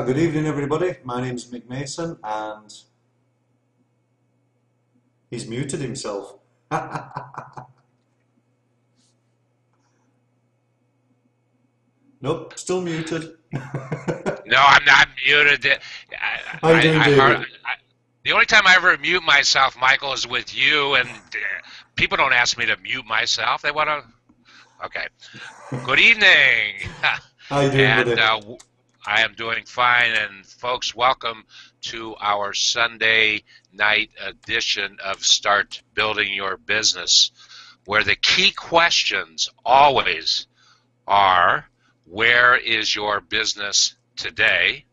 Good evening, everybody. My name's Mick Mason, and he's muted himself. Nope, still muted. No, I'm not muted. How you doing, David? The only time I ever mute myself, Michael, is with you, and people don't ask me to mute myself. They want to. Okay. Good evening. How you doing, And buddy? I am doing fine. And folks, welcome to our Sunday night edition of Start Building Your Business, where the key questions always are: where is your business today?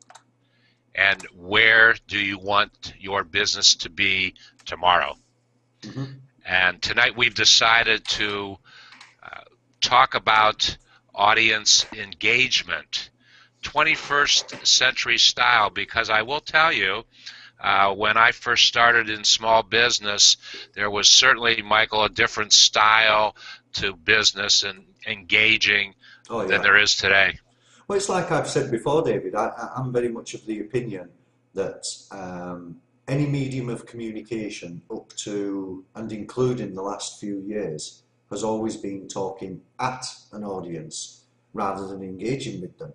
And where do you want your business to be tomorrow? Mm-hmm. And tonight we've decided to talk about audience engagement, 21st century style, because I will tell you, when I first started in small business, there was certainly, Michael, a different style to business and engaging than there is today. Well, it's like I've said before, David, I'm very much of the opinion that any medium of communication up to and including the last few years has always been talking at an audience rather than engaging with them,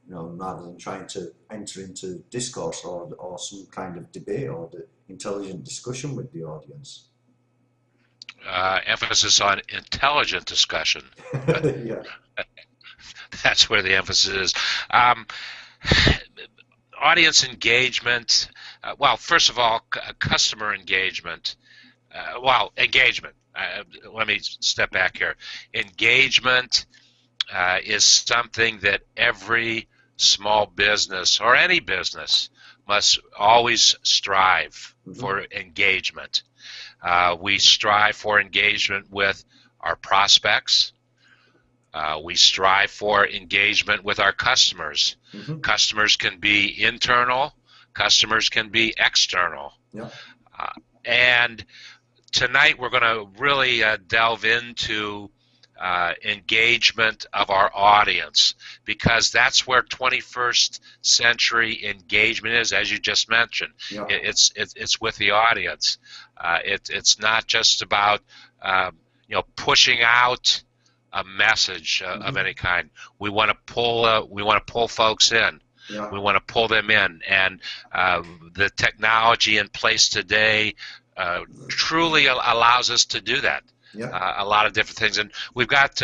rather than trying to enter into discourse or some kind of debate or intelligent discussion with the audience. Emphasis on intelligent discussion. Yeah. That's where the emphasis is. Audience engagement. Well, first of all, customer engagement. Engagement. Let me step back here. Engagement is something that every small business or any business must always strive for engagement. We strive for engagement with our prospects. We strive for engagement with our customers. Mm-hmm. Customers can be internal. Customers can be external. Yeah. And tonight we're going to really delve into engagement of our audience, because that's where 21st century engagement is, as you just mentioned. Yeah. It's with the audience. It's not just about pushing out a message of any kind. We want to pull folks in. Yeah. We want to pull them in, and the technology in place today truly allows us to do that. Yeah. A lot of different things, and we've got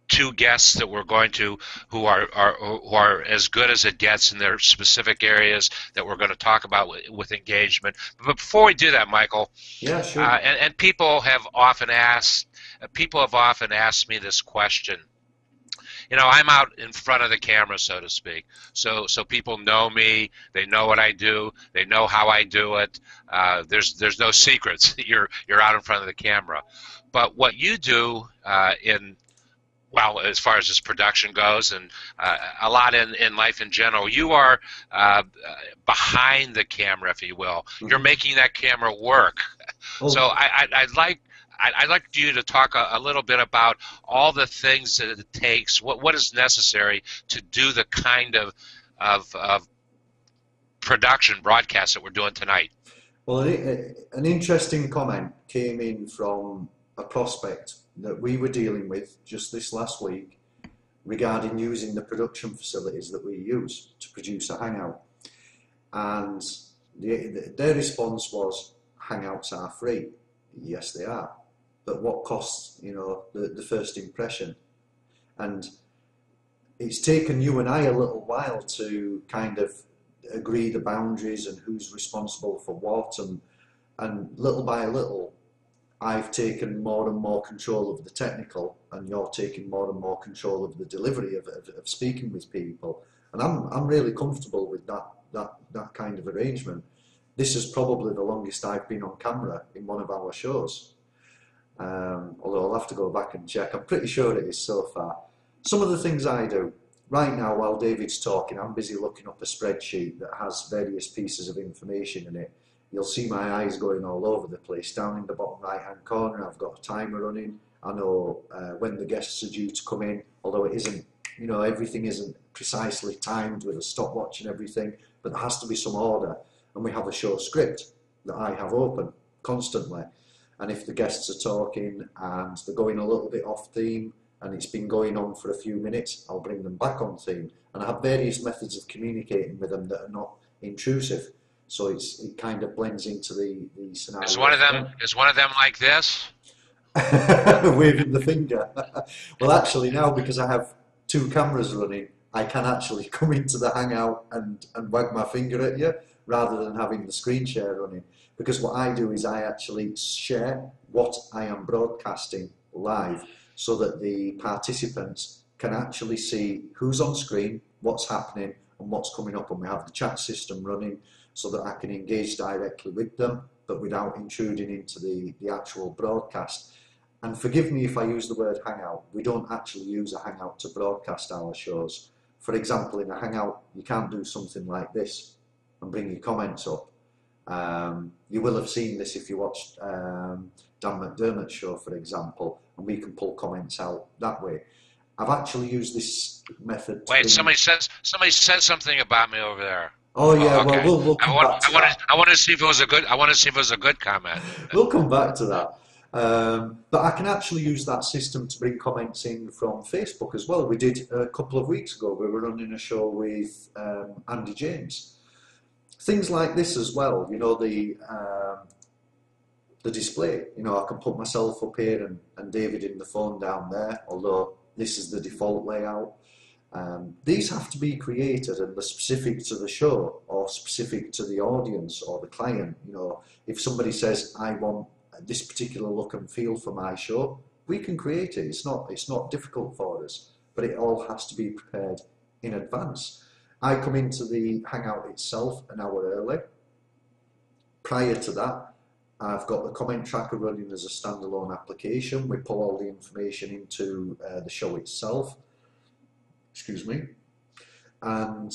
two guests that we're going to who are as good as it gets in their specific areas that we're going to talk about with engagement. But before we do that, Michael, yeah, sure. And people have often asked me this question. I'm out in front of the camera, so to speak. So people know me. They know what I do. They know how I do it. There's no secrets. You're out in front of the camera. But what you do as far as this production goes, and a lot in life in general, you are behind the camera, if you will. Mm-hmm. You're making that camera work. Oh. So I'd like you to talk a little bit about all the things that it takes, what is necessary to do the kind of production broadcast that we're doing tonight. Well, an interesting comment came in from a prospect that we were dealing with just this last week regarding using the production facilities that we use to produce a hangout. And their response was, Hangouts are free. Yes, they are. But what costs, the first impression? And it's taken you and I a little while to kind of agree the boundaries and who's responsible for what, and little by little, I've taken more and more control of the technical, and you're taking more and more control of the delivery of speaking with people. And I'm really comfortable with that kind of arrangement. This is probably the longest I've been on camera in one of our shows. Although I'll have to go back and check. I'm pretty sure it is so far. Some of the things I do. Right now, while David's talking, I'm busy looking up a spreadsheet that has various pieces of information in it. You'll see my eyes going all over the place. Down in the bottom right-hand corner, I've got a timer running. I know when the guests are due to come in, although it isn't you know, everything isn't precisely timed with a stopwatch and everything, but there has to be some order. And we have a show script that I have open constantly. And if the guests are talking and they're going a little bit off theme and it's been going on for a few minutes, I'll bring them back on theme. And I have various methods of communicating with them that are not intrusive. So it kind of blends into the scenario. Is one of them like this? Waving the finger. Well, actually now, because I have 2 cameras running, I can actually come into the Hangout and wag my finger at you rather than having the screen share running. Because what I do is I actually share what I am broadcasting live so that the participants can actually see who's on screen, what's happening and what's coming up, and we have the chat system running so that I can engage directly with them but without intruding into the actual broadcast. And forgive me if I use the word Hangout, we don't actually use a Hangout to broadcast our shows. For example, in a Hangout you can't do something like this and bring your comments up. You will have seen this if you watched Dan McDermott's show, for example, and we can pull comments out that way. I've actually used this method. Wait, somebody said something about me over there. Oh yeah, okay. Well we'll come back to that. I want to see if it was a good. I want to see if it was a good comment. We'll come back to that. But I can actually use that system to bring comments in from Facebook as well. We did a couple of weeks ago. We were running a show with Andy James. Things like this as well, you know, the display, you know, I can put myself up here and David in the phone down there, although this is the default layout. These have to be created and they're specific to the show or specific to the audience or the client. You know, if somebody says, I want this particular look and feel for my show, we can create it. It's not difficult for us, but it all has to be prepared in advance. I come into the Hangout itself an hour early. Prior to that, I've got the comment tracker running as a standalone application. We pull all the information into the show itself. Excuse me. And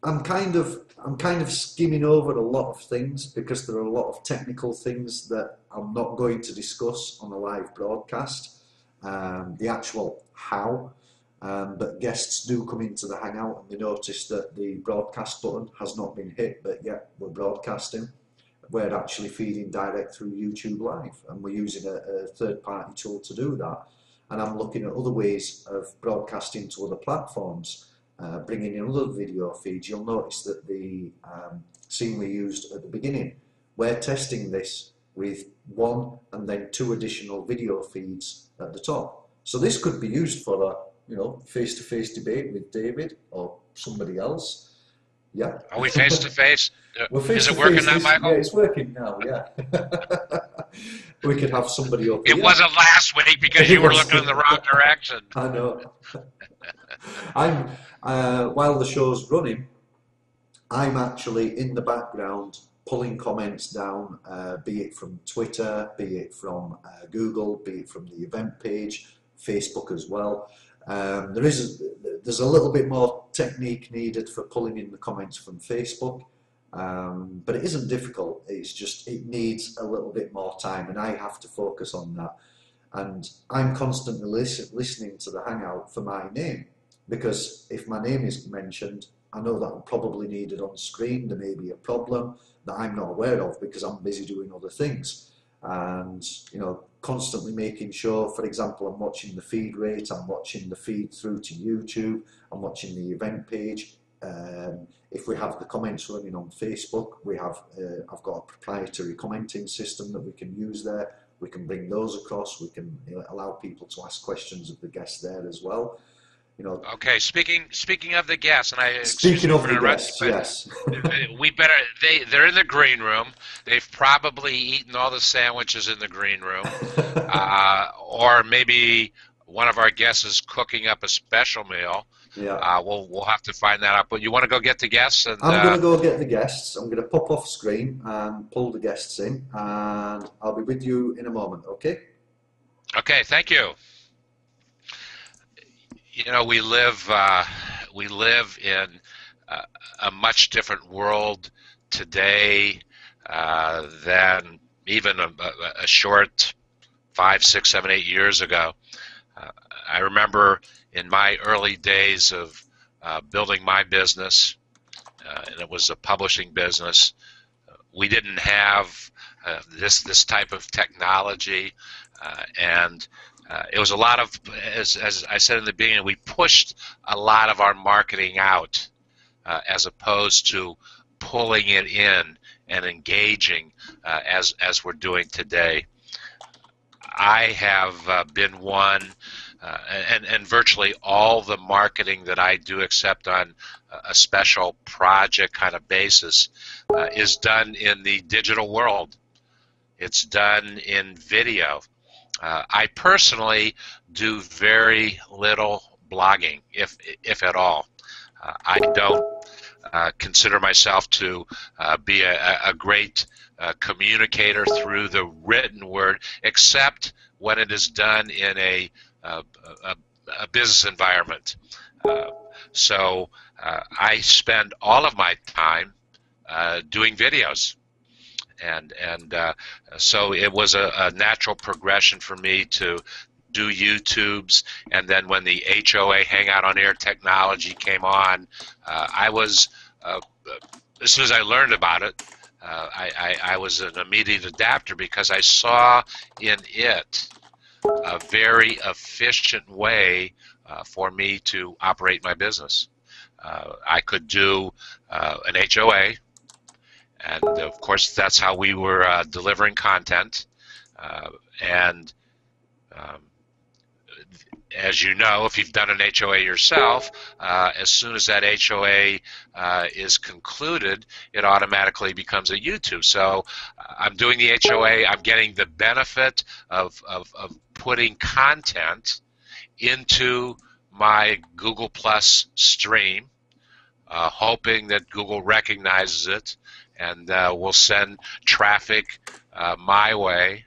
I'm kind of skimming over a lot of things because there are a lot of technical things that I'm not going to discuss on a live broadcast. The actual how. But guests do come into the Hangout and they notice that the broadcast button has not been hit, but yet we're broadcasting. We're actually feeding direct through YouTube Live, and we're using a third-party tool to do that. And I'm looking at other ways of broadcasting to other platforms, bringing in other video feeds. You'll notice that the scene we used at the beginning, we're testing this with 1 and then 2 additional video feeds at the top. So this could be used for a face-to-face debate with David or somebody else. Yeah. Are we face-to-face? Is it working now, Michael? Yeah, it's working now, yeah. We could have somebody up here. It wasn't last week because you were looking in the wrong direction. I know. While the show's running, I'm actually in the background pulling comments down, be it from Twitter, be it from Google, be it from the event page, Facebook as well. There's a little bit more technique needed for pulling in the comments from Facebook, but it isn't difficult. It's just it needs a little bit more time, and I have to focus on that. And I'm constantly listening to the Hangout for my name, because if my name is mentioned, I know that I'm probably needed on screen. There may be a problem that I'm not aware of because I'm busy doing other things. And constantly making sure, for example, I'm watching the feed rate, I'm watching the feed through to YouTube, I'm watching the event page. If we have the comments running on Facebook, I've got a proprietary commenting system that we can use there. We can bring those across. We can allow people to ask questions of the guests there as well. Okay, speaking of the guests, and speaking of the guests, yes, they're in the green room. They've probably eaten all the sandwiches in the green room, or maybe one of our guests is cooking up a special meal. Yeah, we'll have to find that out. But you want to go get the guests? And I'm going to go get the guests. I'm going to pop off screen and pull the guests in, and I'll be with you in a moment. Okay? Okay. Thank you. We live in a much different world today than even a short 5, 6, 7, 8 years ago. I remember in my early days of building my business, and it was a publishing business, we didn't have this type of technology, and it was a lot of, as I said in the beginning, we pushed a lot of our marketing out as opposed to pulling it in and engaging as we're doing today. I have been one, and virtually all the marketing that I do, except on a special project kind of basis, is done in the digital world. It's done in video. I personally do very little blogging, if at all. I don't consider myself to be a great communicator through the written word, except when it is done in a business environment. So I spend all of my time doing videos. And so it was a natural progression for me to do YouTubes, and then when the HOA Hangout on Air technology came on, I was, as soon as I learned about it, I was an immediate adapter because I saw in it a very efficient way for me to operate my business. I could do an HOA, and of course that's how we were delivering content, and as you know, if you've done an HOA yourself, as soon as that HOA is concluded, it automatically becomes a YouTube. So I'm doing the HOA, I'm getting the benefit of putting content into my Google Plus stream, hoping that Google recognizes it and will send traffic my way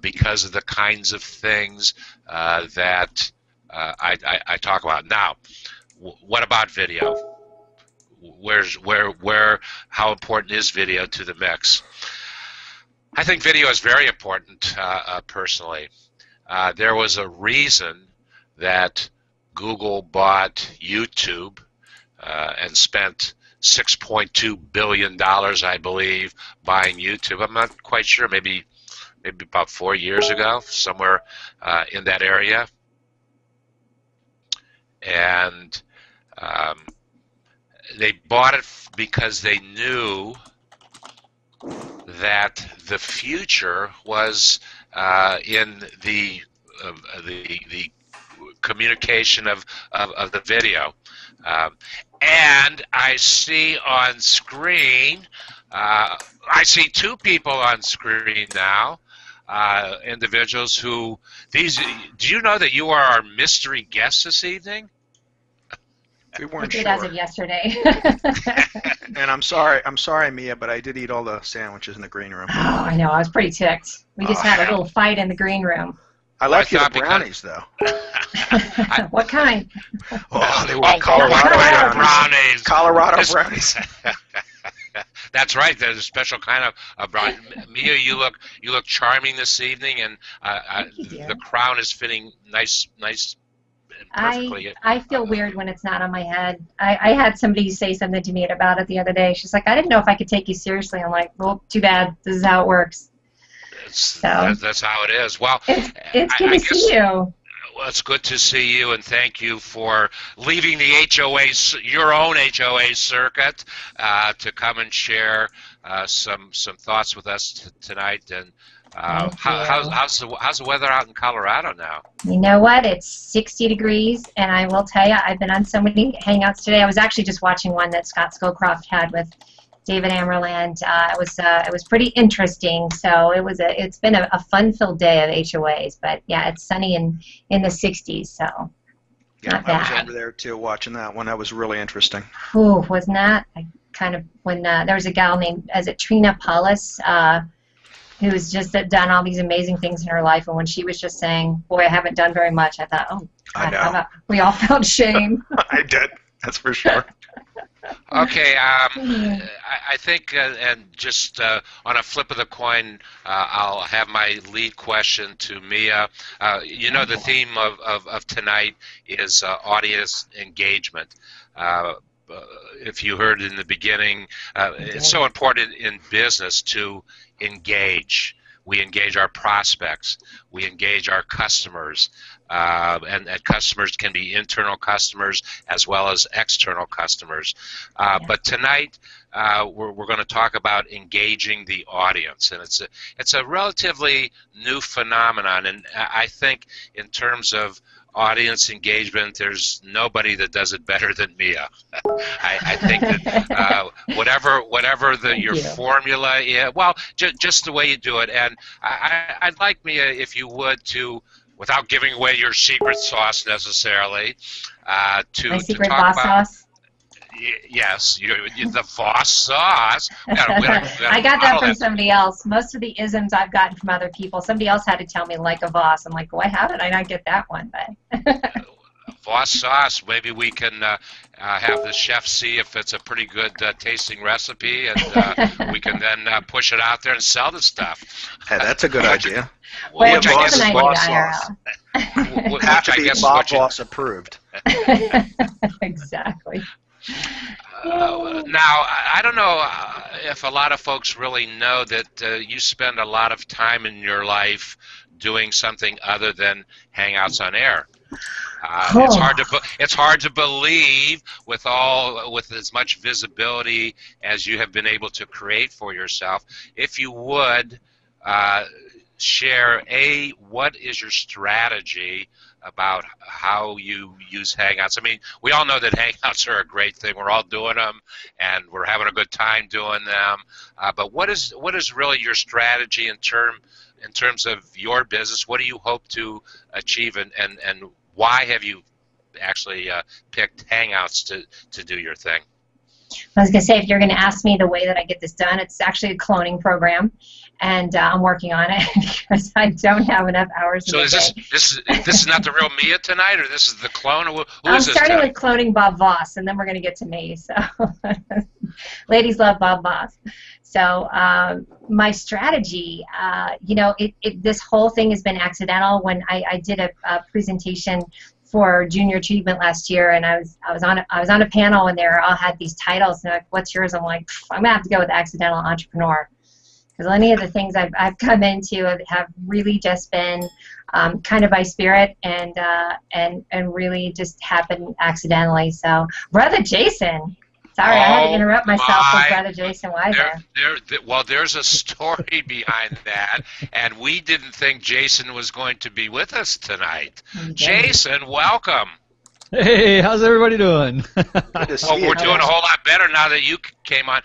because of the kinds of things that I talk about. Now, what about video? How important is video to the mix? I think video is very important personally. There was a reason that Google bought YouTube and spent $6.2 billion, I believe, buying YouTube. I'm not quite sure, maybe about 4 years ago, somewhere in that area. And they bought it because they knew that the future was in the communication of the video. And I see on screen, I see two people on screen now, individuals who, do you know that you are our mystery guest this evening? We weren't sure. As of yesterday. And I'm sorry, Mia, but I did eat all the sandwiches in the green room. Oh, I know. I was pretty ticked. We just had a little fight in the green room. I left you the brownies, though. What kind? Oh, they were Colorado brownies. Colorado brownies. That's right. There's a special kind of brownie. Mia, you look charming this evening, and the crown is fitting nice. Perfectly. I feel weird when it's not on my head. I had somebody say something to me about it the other day. She's like, I didn't know if I could take you seriously. I'm like, well, too bad. This is how it works. That's how it is. Well, it's good to see you. Well, it's good to see you, and thank you for leaving the your own HOA circuit, to come and share some thoughts with us tonight. And how's the weather out in Colorado now? You know what? It's 60 degrees, and I will tell you, I've been on so many hangouts today. I was actually just watching one that Scott Scowcroft had with David Amerland. It was pretty interesting. So it's been a fun-filled day of HOAs. But yeah, it's sunny in the 60s. So not bad. I was over there too, watching that one. That was really interesting. Ooh, wasn't that? When there was a gal named Trina Paulus, who's just done all these amazing things in her life, and when she was just saying, "Boy, I haven't done very much," I thought, "Oh, God, I know. we all felt shame." I did. That's for sure. Okay, I think, and just on a flip of the coin, I'll have my lead question to Mia. You know, the theme of tonight is audience engagement. If you heard in the beginning, it's so important in business to engage. We engage our prospects. We engage our customers. And customers can be internal customers as well as external customers. But tonight, we're going to talk about engaging the audience. And it's a relatively new phenomenon. And I think in terms of audience engagement, there's nobody that does it better than Mia. I think that whatever your formula is, well, just the way you do it. And I'd like, Mia, if you would, to, without giving away your secret sauce necessarily, My to secret talk boss about. sauce. Yes, the Voss sauce. I got that from somebody else. Most of the isms I've gotten from other people. Somebody else had to tell me like a Voss. I'm like, why haven't I not get that one? But Voss sauce. Maybe we can have the chef see if it's a pretty good tasting recipe, and we can then push it out there and sell the stuff. Hey, that's a good idea. well, Which I that's guess an Voss idea, sauce. which Have to I be guess Bob what you, Voss approved. IRL. Exactly. now, I don't know if a lot of folks really know that you spend a lot of time in your life doing something other than Hangouts on Air. It's hard to believe with as much visibility as you have been able to create for yourself. If you would share, what is your strategy about how you use Hangouts? I mean, we all know that Hangouts are a great thing. We're all doing them, and we're having a good time doing them. But what is really your strategy in terms of your business? What do you hope to achieve, and why have you actually picked Hangouts to do your thing? I was going to say, if you're going to ask me the way that I get this done, it's actually a cloning program, and I'm working on it because I don't have enough hours. So is this is not the real Mia tonight, or this is the clone? Who I'm is this starting tonight? with cloning Bob Voss, and then we're going to get to me. So, ladies love Bob Voss. So, my strategy, this whole thing has been accidental. When I did a presentation for junior achievement last year, and I was on a panel, and they all had these titles, and they're like, "What's yours?" I'm like, I'm gonna have to go with accidental entrepreneur, because any of the things I've come into have really just been kind of by spirit and really just happened accidentally. So, Brother Jason. Sorry, I had to interrupt myself with Brother Jason Weiser. Well, there's a story behind that, and we didn't think Jason was going to be with us tonight. Jason, welcome. Hey, how's everybody doing? Good to see you. We're doing a whole lot better now that you came on.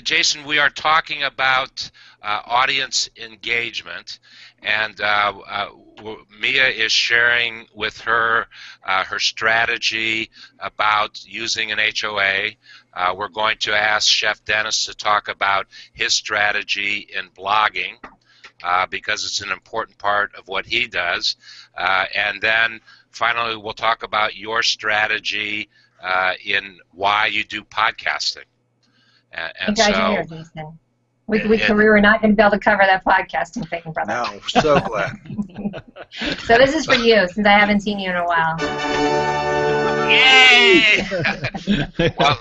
Jason, we are talking about audience engagement, and Mia is sharing with her strategy about using an HOA. We're going to ask Chef Dennis to talk about his strategy in blogging because it's an important part of what he does. And then finally, we'll talk about your strategy in why you do podcasting. And glad you're here, Jason. We were not going to be able to cover that podcasting thing, brother. No, so glad. So this is for you, since I haven't seen you in a while. Yay! Well,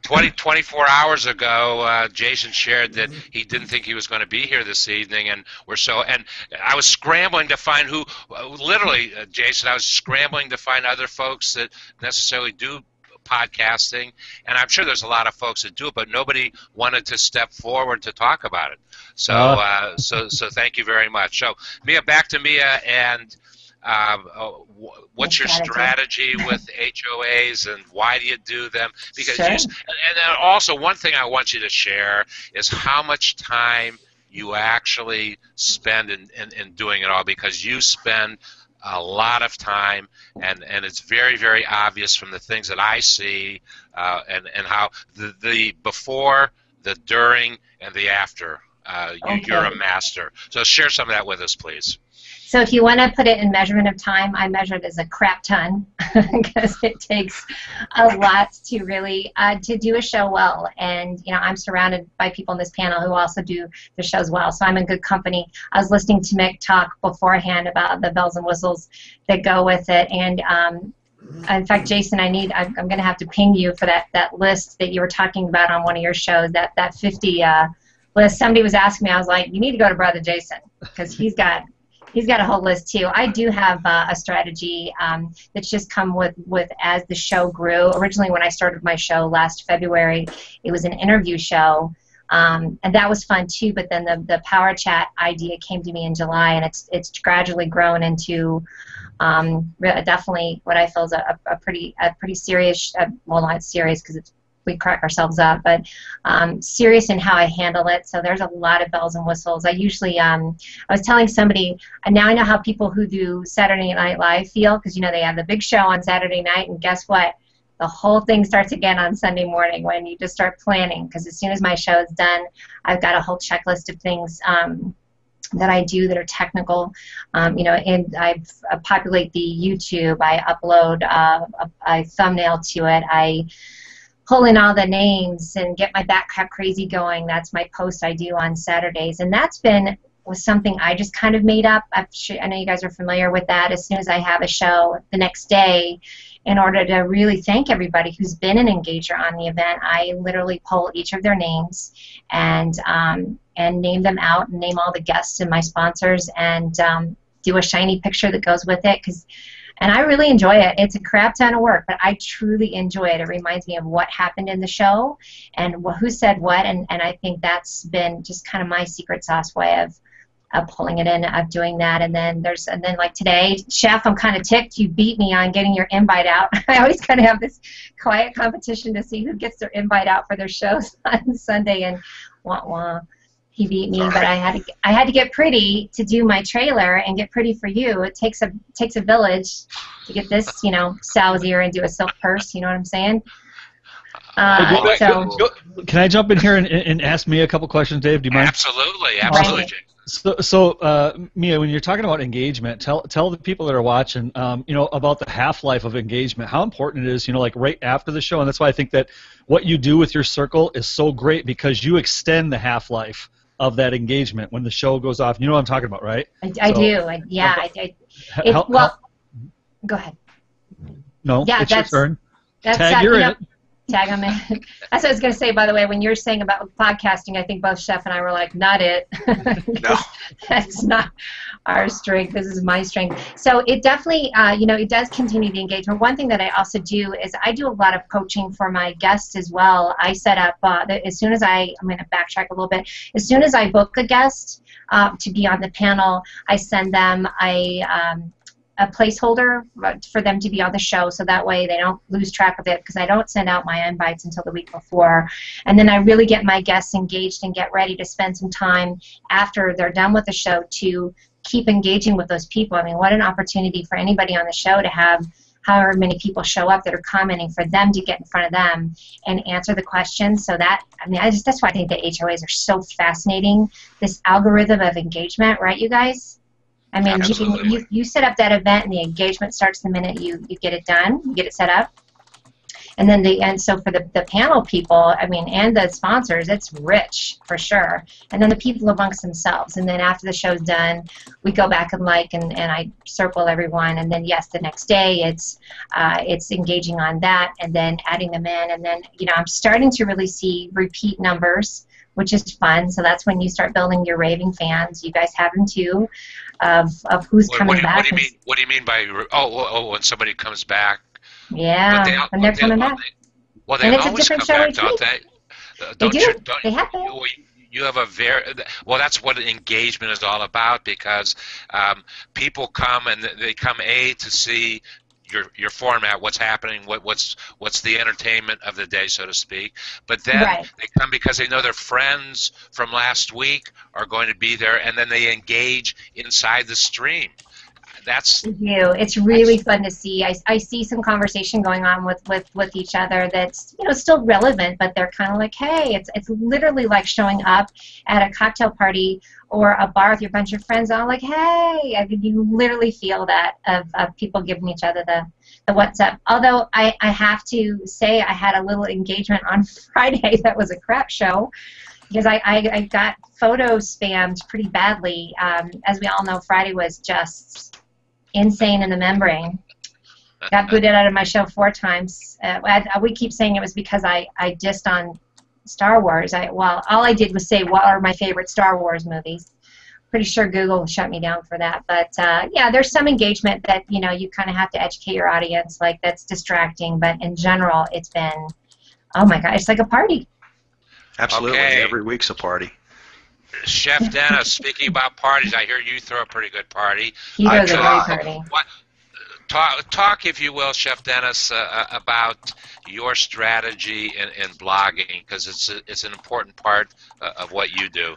24 hours ago, Jason shared that he didn't think he was going to be here this evening, and I was scrambling to find literally, Jason, I was scrambling to find other folks that necessarily do podcasting, and I'm sure there's a lot of folks that do it, but nobody wanted to step forward to talk about it. So, so thank you very much. So, Mia, back to Mia, and what's your strategy with HOAs, and why do you do them? Because sure. and then also one thing I want you to share is how much time you actually spend in doing it all, because you spend a lot of time, and it's very, very obvious from the things that I see, and how the before, the during, and the after. You're a master. So share some of that with us, please. So if you want to put it in measurement of time, I measure it as a crap ton because it takes a lot to really to do a show well. And I'm surrounded by people in this panel who also do the shows well, so I'm in good company. I was listening to Mick talk beforehand about the bells and whistles that go with it, and in fact, Jason, I'm going to have to ping you for that list that you were talking about on one of your shows. That 50 list. Somebody was asking me. I was like, you need to go to Brother Jason because he's got a whole list too. I do have a strategy that's just come with as the show grew. Originally, when I started my show last February, it was an interview show, and that was fun too. But then the Power Chat idea came to me in July, and it's gradually grown into definitely what I feel is a pretty serious. Well, not serious because we crack ourselves up, but serious in how I handle it. So there's a lot of bells and whistles. I usually, I was telling somebody, and now I know how people who do Saturday Night Live feel, because they have the big show on Saturday night, and guess what? The whole thing starts again on Sunday morning when you just start planning, because as soon as my show is done, I've got a whole checklist of things that I do that are technical, and I populate the YouTube, I upload a thumbnail to it, I pull in all the names and get my backpack crazy going. That's my post I do on Saturdays, and that's was something I just kind of made up. I know you guys are familiar with that. As soon as I have a show the next day, in order to really thank everybody who's been an engager on the event, I literally pull each of their names and name them out and name all the guests and my sponsors and do a shiny picture that goes with it. And I really enjoy it. It's a crap ton of work, but I truly enjoy it. It reminds me of what happened in the show and who said what, and I think that's been just kind of my secret sauce way of pulling it in, of doing that. And then like today, Chef, I'm kind of ticked. You beat me on getting your invite out. I always kind of have this quiet competition to see who gets their invite out for their shows on Sunday, and wah-wah. He beat me, but I had to get pretty to do my trailer and get pretty for you. It takes a village to get this, sow's ear and do a silk purse. You know what I'm saying? Can I jump in here and ask Mia a couple questions, Dave? Do you mind? Absolutely, right. Jake. So Mia, when you're talking about engagement, tell the people that are watching, about the half-life of engagement, how important it is, like right after the show, and that's why I think that what you do with your circle is so great, because you extend the half-life of that engagement when the show goes off. You know what I'm talking about, right? I do. Go ahead. No, yeah, it's your turn. Tag, you're it. Tag on it. That's what I was going to say, by the way. When you're saying about podcasting, I think both Chef and I were like, not it. No. That's not our strength. This is my strength. So it definitely, it does continue the engagement. One thing that I also do is I do a lot of coaching for my guests as well. I set up, as soon as I'm going to backtrack a little bit, as soon as I book a guest to be on the panel, I send them a placeholder for them to be on the show, so that way they don't lose track of it, because I don't send out my invites until the week before. And then I really get my guests engaged and get ready to spend some time after they're done with the show to keep engaging with those people. I mean, what an opportunity for anybody on the show to have however many people show up that are commenting, for them to get in front of them and answer the questions. So that's why I think the HOAs are so fascinating, this algorithm of engagement, right, you guys? I mean, you set up that event, and the engagement starts the minute you get it done, you get it set up. And then so for the panel people, I mean, and the sponsors, it's rich for sure. And then the people amongst themselves. And then after the show's done, we go back and I circle everyone. And then yes, the next day it's engaging on that and then adding them in. And then I'm starting to really see repeat numbers, which is fun. So that's when you start building your raving fans. You guys have them too, of who's coming back. What do you mean by when somebody comes back? Yeah, when they're coming back. Well, they always come back, don't they? They do. They have to. You have that's what engagement is all about, because people come and they come to see your format, what's happening, what's the entertainment of the day, so to speak. But then they come because they know their friends from last week are going to be there, and then they engage inside the stream. That's You. It's really fun to see. I see some conversation going on with each other that's still relevant, but they're kind of like, hey, it's literally like showing up at a cocktail party or a bar with your bunch of friends. And I'm like, hey, I mean, you literally feel that of people giving each other the what's up. Although I have to say I had a little engagement on Friday that was a crap show. Because I got photo spammed pretty badly. As we all know, Friday was just insane in the membrane. Got booted out of my show 4 times. We keep saying it was because I dissed on Star Wars. All I did was say, what are my favorite Star Wars movies? Pretty sure Google shut me down for that. But, yeah, there's some engagement that, you kind of have to educate your audience. Like, that's distracting. But in general, it's been, oh, my God, it's like a party. Absolutely. Okay. Every week's a party. Chef Dennis, speaking about parties, I hear you throw a pretty good party. He throws a great party. Talk, if you will, Chef Dennis, about your strategy in blogging, because it's an important part of what you do.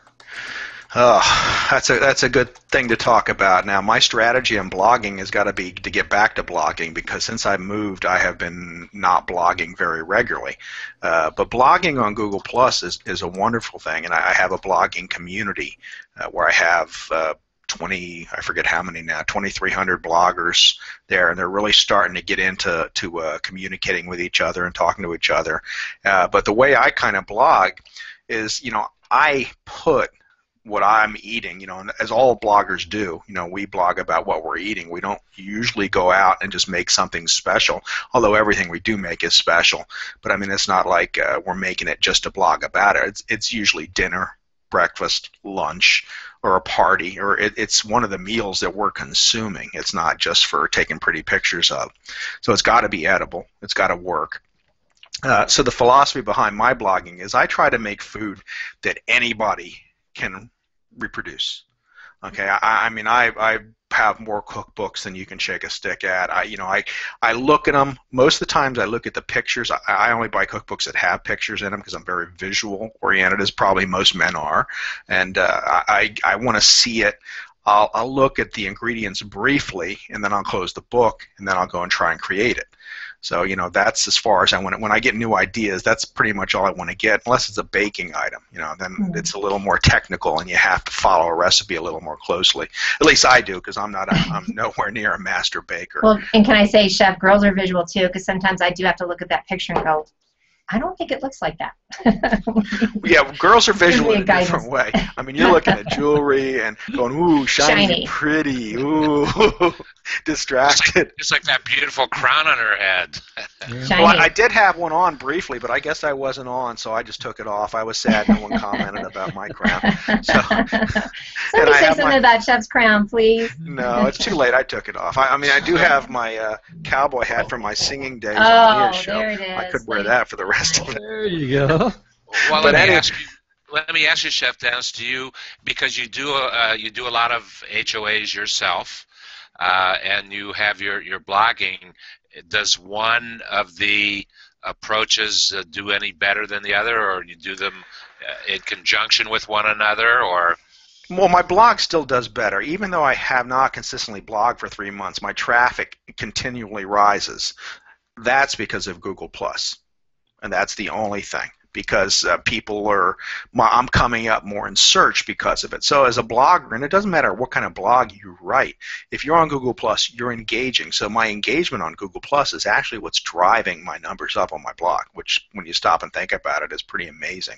Oh, that's a good thing to talk about. Now, my strategy in blogging has got to be to get back to blogging, because since I moved, I have been not blogging very regularly. But blogging on Google Plus is a wonderful thing, and I have a blogging community where I have I forget how many now, 2,300 bloggers there, and they're really starting to get into communicating with each other and talking to each other. But the way I kind of blog is, I put what I'm eating, as all bloggers do. We blog about what we're eating. We don't usually go out and just make something special, although everything we do make is special. But I mean, it's not like we're making it just to blog about it. It's usually dinner, breakfast, lunch, or a party, or it's one of the meals that we're consuming. It's not just for taking pretty pictures of. So it's got to be edible. It's got to work. So the philosophy behind my blogging is I try to make food that anybody can reproduce. Okay, I mean, I have more cookbooks than you can shake a stick at. I look at them. Most of the times I look at the pictures. I only buy cookbooks that have pictures in them because I'm very visual oriented, as probably most men are, and I want to see it. I'll look at the ingredients briefly, and then I'll close the book, and then I'll go and try and create it. So, that's as far as I want. When I get new ideas, that's pretty much all I want to get, unless it's a baking item. Then it's a little more technical, and you have to follow a recipe a little more closely. At least I do, because I'm nowhere near a master baker. Well, and can I say, Chef, girls are visual too, because sometimes I do have to look at that picture and go, I don't think it looks like that. Yeah, girls are visual in a different way. I mean, you're looking at jewelry and going, ooh, shiny. Pretty, ooh, distracted. It's like that beautiful crown on her head. Well, I did have one on briefly, but I guess I wasn't on, so I just took it off. I was sad no one commented about my crown. Somebody say something about Chef's crown, please. No, it's too late. I took it off. I mean, I do have my cowboy hat from my singing days on Mia's show. There it is. I could wear that for the rest of it. There you go. Well, let me ask you, Chef Dennis, because you do a lot of HOAs yourself, and you have your blogging. Does one of the approaches do any better than the other, or you do them in conjunction with one another, or? Well, my blog still does better. Even though I have not consistently blogged for 3 months, my traffic continually rises. That's because of Google+. And that's the only thing, because I'm coming up more in search because of it. So as a blogger, and it doesn't matter what kind of blog you write, if you're on Google+, you're engaging. So my engagement on Google+ is actually what's driving my numbers up on my blog, which when you stop and think about it is pretty amazing.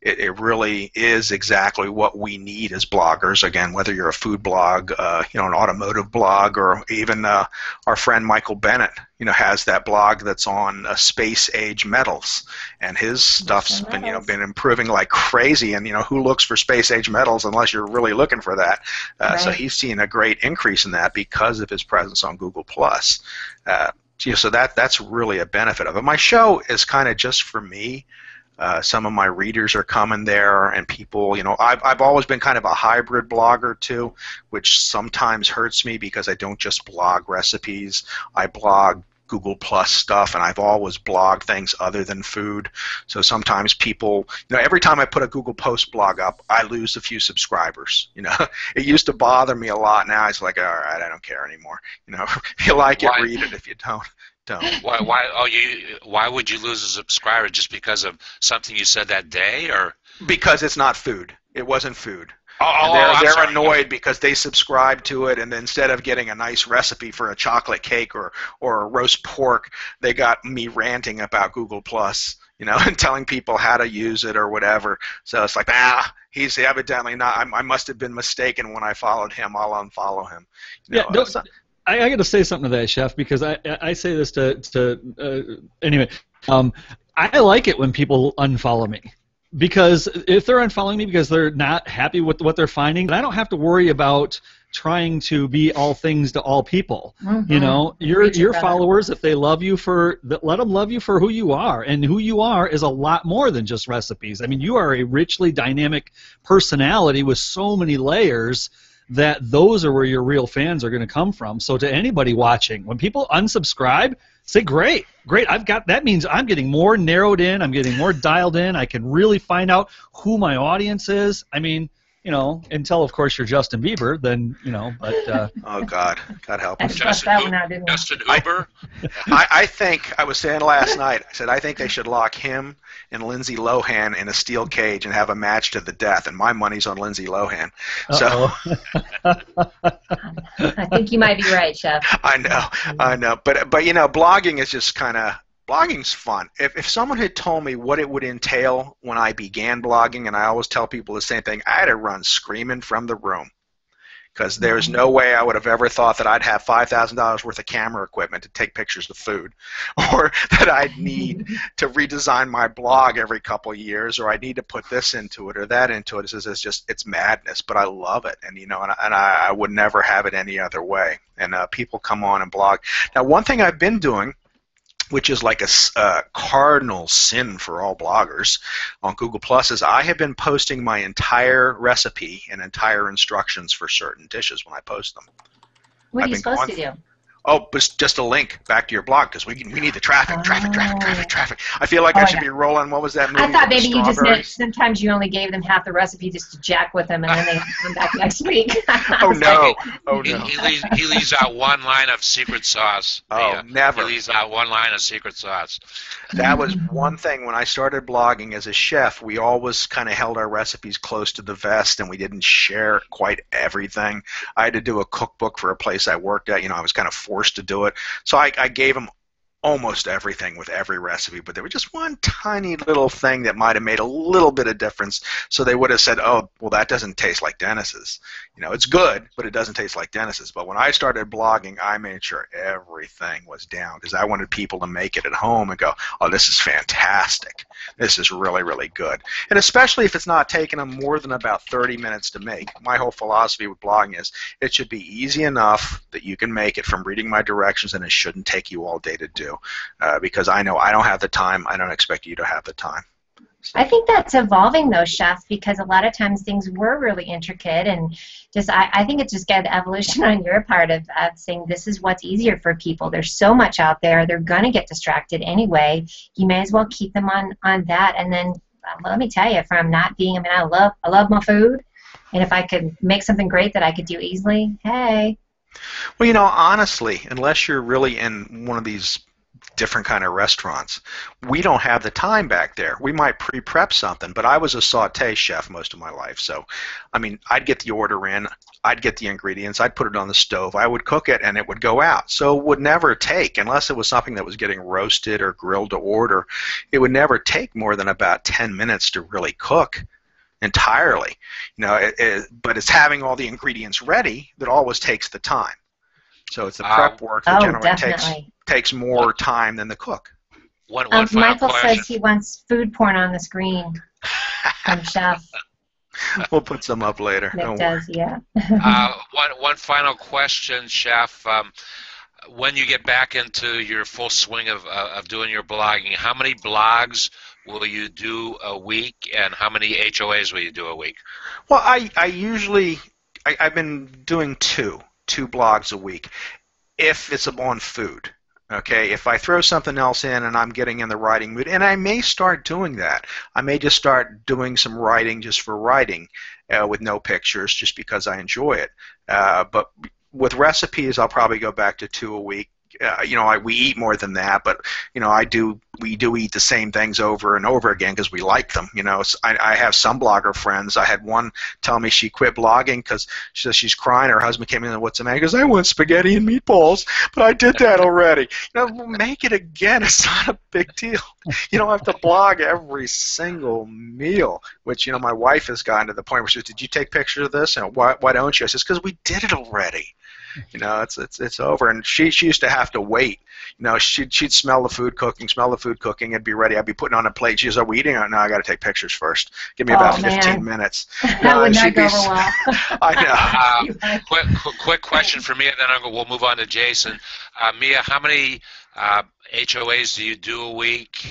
It really is exactly what we need as bloggers. Again, whether you're a food blog, an automotive blog, or even our friend Michael Bennett, has that blog that's on space age metals, and his stuff's been improving like crazy. And who looks for space age metals unless you're really looking for that? Right. So he's seen a great increase in that because of his presence on Google+. So that's really a benefit of it. My show is kind of just for me. Some of my readers are coming there, and people, I've always been kind of a hybrid blogger too, which sometimes hurts me because I don't just blog recipes. I blog Google Plus stuff, and I've always blogged things other than food. So sometimes people, every time I put a Google Post blog up, I lose a few subscribers. It used to bother me a lot. Now it's like, all right, I don't care anymore. If you like it, read it. If you don't. Why would you lose a subscriber? Just because of something you said that day, or because it's not food? It wasn't food. They're annoyed because they subscribe to it, and instead of getting a nice recipe for a chocolate cake or a roast pork, they got me ranting about Google Plus, and telling people how to use it or whatever. So it's like, he's evidently not. I must have been mistaken when I followed him. I'll unfollow him. I got to say something to that, Chef, because I say this anyway. I like it when people unfollow me. Because if they're unfollowing me because they're not happy with what they're finding, then I don't have to worry about trying to be all things to all people. Mm-hmm. Your followers, if they love you let them love you for who you are, and who you are is a lot more than just recipes. I mean, you are a richly dynamic personality with so many layers that those are where your real fans are going to come from. So to anybody watching, when people unsubscribe, say, great, that means I'm getting more narrowed in, I'm getting more dialed in, I can really find out who my audience is. I mean, until, of course, you're Justin Bieber, then, but... oh, God help us. Justin Bieber? I think, I was saying last night, I said, I think they should lock him and Lindsay Lohan in a steel cage and have a match to the death, and my money's on Lindsay Lohan. So I think you might be right, Chef. I know. But blogging is just kind of... Blogging's fun. If someone had told me what it would entail when I began blogging, and I always tell people the same thing, I had to run screaming from the room, because there's no way I would have ever thought that I'd have $5,000 worth of camera equipment to take pictures of food, or that I'd need to redesign my blog every couple of years, or I'd need to put this into it or that into it. It's madness, but I love it, and I would never have it any other way. And people come on and blog. Now, one thing I've been doing, which is like a cardinal sin for all bloggers on Google Plus, is I have been posting my entire recipe and entire instructions for certain dishes when I post them. What are you supposed to do? Oh, but just a link back to your blog, because we need the traffic. I feel like I should be rolling. What was that movie? I thought maybe you just meant sometimes you only gave them half the recipe just to jack with them, and then they come back next week. Oh no! He leaves out one line of secret sauce. Never. He leaves out one line of secret sauce. That was one thing when I started blogging as a chef. We always kind of held our recipes close to the vest, and we didn't share quite everything. I had to do a cookbook for a place I worked at. I was kind of forced to do it. So I gave them almost everything with every recipe, but there was just one tiny little thing that might have made a little bit of difference. So they would have said, oh, well, that doesn't taste like Dennis's. It's good, but it doesn't taste like Dennis's. But when I started blogging, I made sure everything was down, because I wanted people to make it at home and go, oh, this is fantastic. This is really, really good. And especially if it's not taking them more than about 30 minutes to make. My whole philosophy with blogging is it should be easy enough that you can make it from reading my directions, and it shouldn't take you all day to do. Because I know I don't have the time. I don't expect you to have the time. I think that's evolving, though, Chef, because a lot of times things were really intricate, and just I think it's just good evolution on your part of saying this is what's easier for people. There's so much out there. They're going to get distracted anyway. You may as well keep them on that. And then let me tell you, from not being, I love my food, and if I could make something great that I could do easily, hey. Well, honestly, unless you're really in one of these different kind of restaurants, we don't have the time back there. We might pre-prep something, but I was a sauté chef most of my life, so I'd get the order in, I'd get the ingredients, I'd put it on the stove, I would cook it, and it would go out. So it would never take, unless it was something that was getting roasted or grilled to order, it would never take more than about 10 minutes to really cook entirely. But it's having all the ingredients ready that always takes the time. So it's the prep work that generally takes more time than the cook. One Michael says he wants food porn on the screen from Chef. We'll put some up later. It does, yeah. One final question, Chef. When you get back into your full swing of doing your blogging, how many blogs will you do a week, and how many HOAs will you do a week? Well, I've been doing two blogs a week if it's on food. Okay, if I throw something else in and I'm getting in the writing mood, and I may start doing that. I may just start doing some writing just for writing with no pictures just because I enjoy it. But with recipes, I'll probably go back to 2 a week. We eat more than that, but we do eat the same things over and over again because we like them. I have some blogger friends. I had one tell me she quit blogging because she says she's crying. Her husband came in and, "What's the matter?" He goes, "I want spaghetti and meatballs, but I did that already." Make it again. It's not a big deal. You don't have to blog every single meal. Which my wife has gotten to the point where she says, "Did you take pictures of this? And why don't you?" I says, "Because we did it already." It's over. And she used to have to wait. She'd smell the food cooking, and be ready. I'd be putting on a plate. She says, "Are we eating?" "No, I got to take pictures first. Give me about 15 minutes." That would not go over well. I know. Quick question for Mia, then we'll move on to Jason. Mia, how many HOAs do you do a week?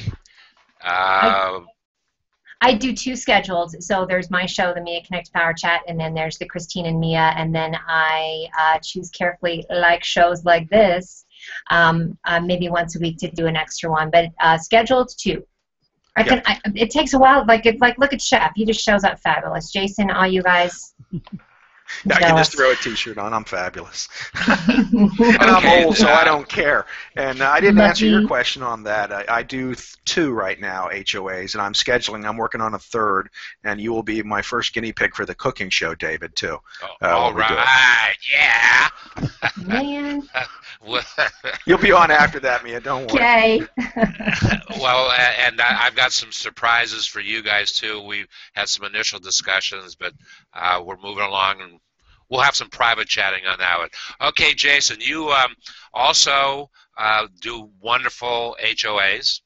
I do 2 scheduled. So there's my show, the Mia Connect Power Chat, and then there's the Christine and Mia, and then I choose carefully, like shows like this, maybe once a week to do an extra one, but scheduled 2. It takes a while. Like look at Chef. He just shows up fabulous. Jason, all you guys. I can just throw a T-shirt on. I'm fabulous. And I'm old, so I don't care. And I didn't answer your question on that. I do 2 right now, HOAs, and I'm scheduling. I'm working on a 3rd, and you will be my first guinea pig for the cooking show, David, too. All right, yeah. Man. You'll be on after that, Mia. Don't worry. Okay. Well, and I've got some surprises for you guys, too. We've had some initial discussions, but we're moving along, and we'll have some private chatting on that one. Okay, Jason, you also do wonderful HOAs,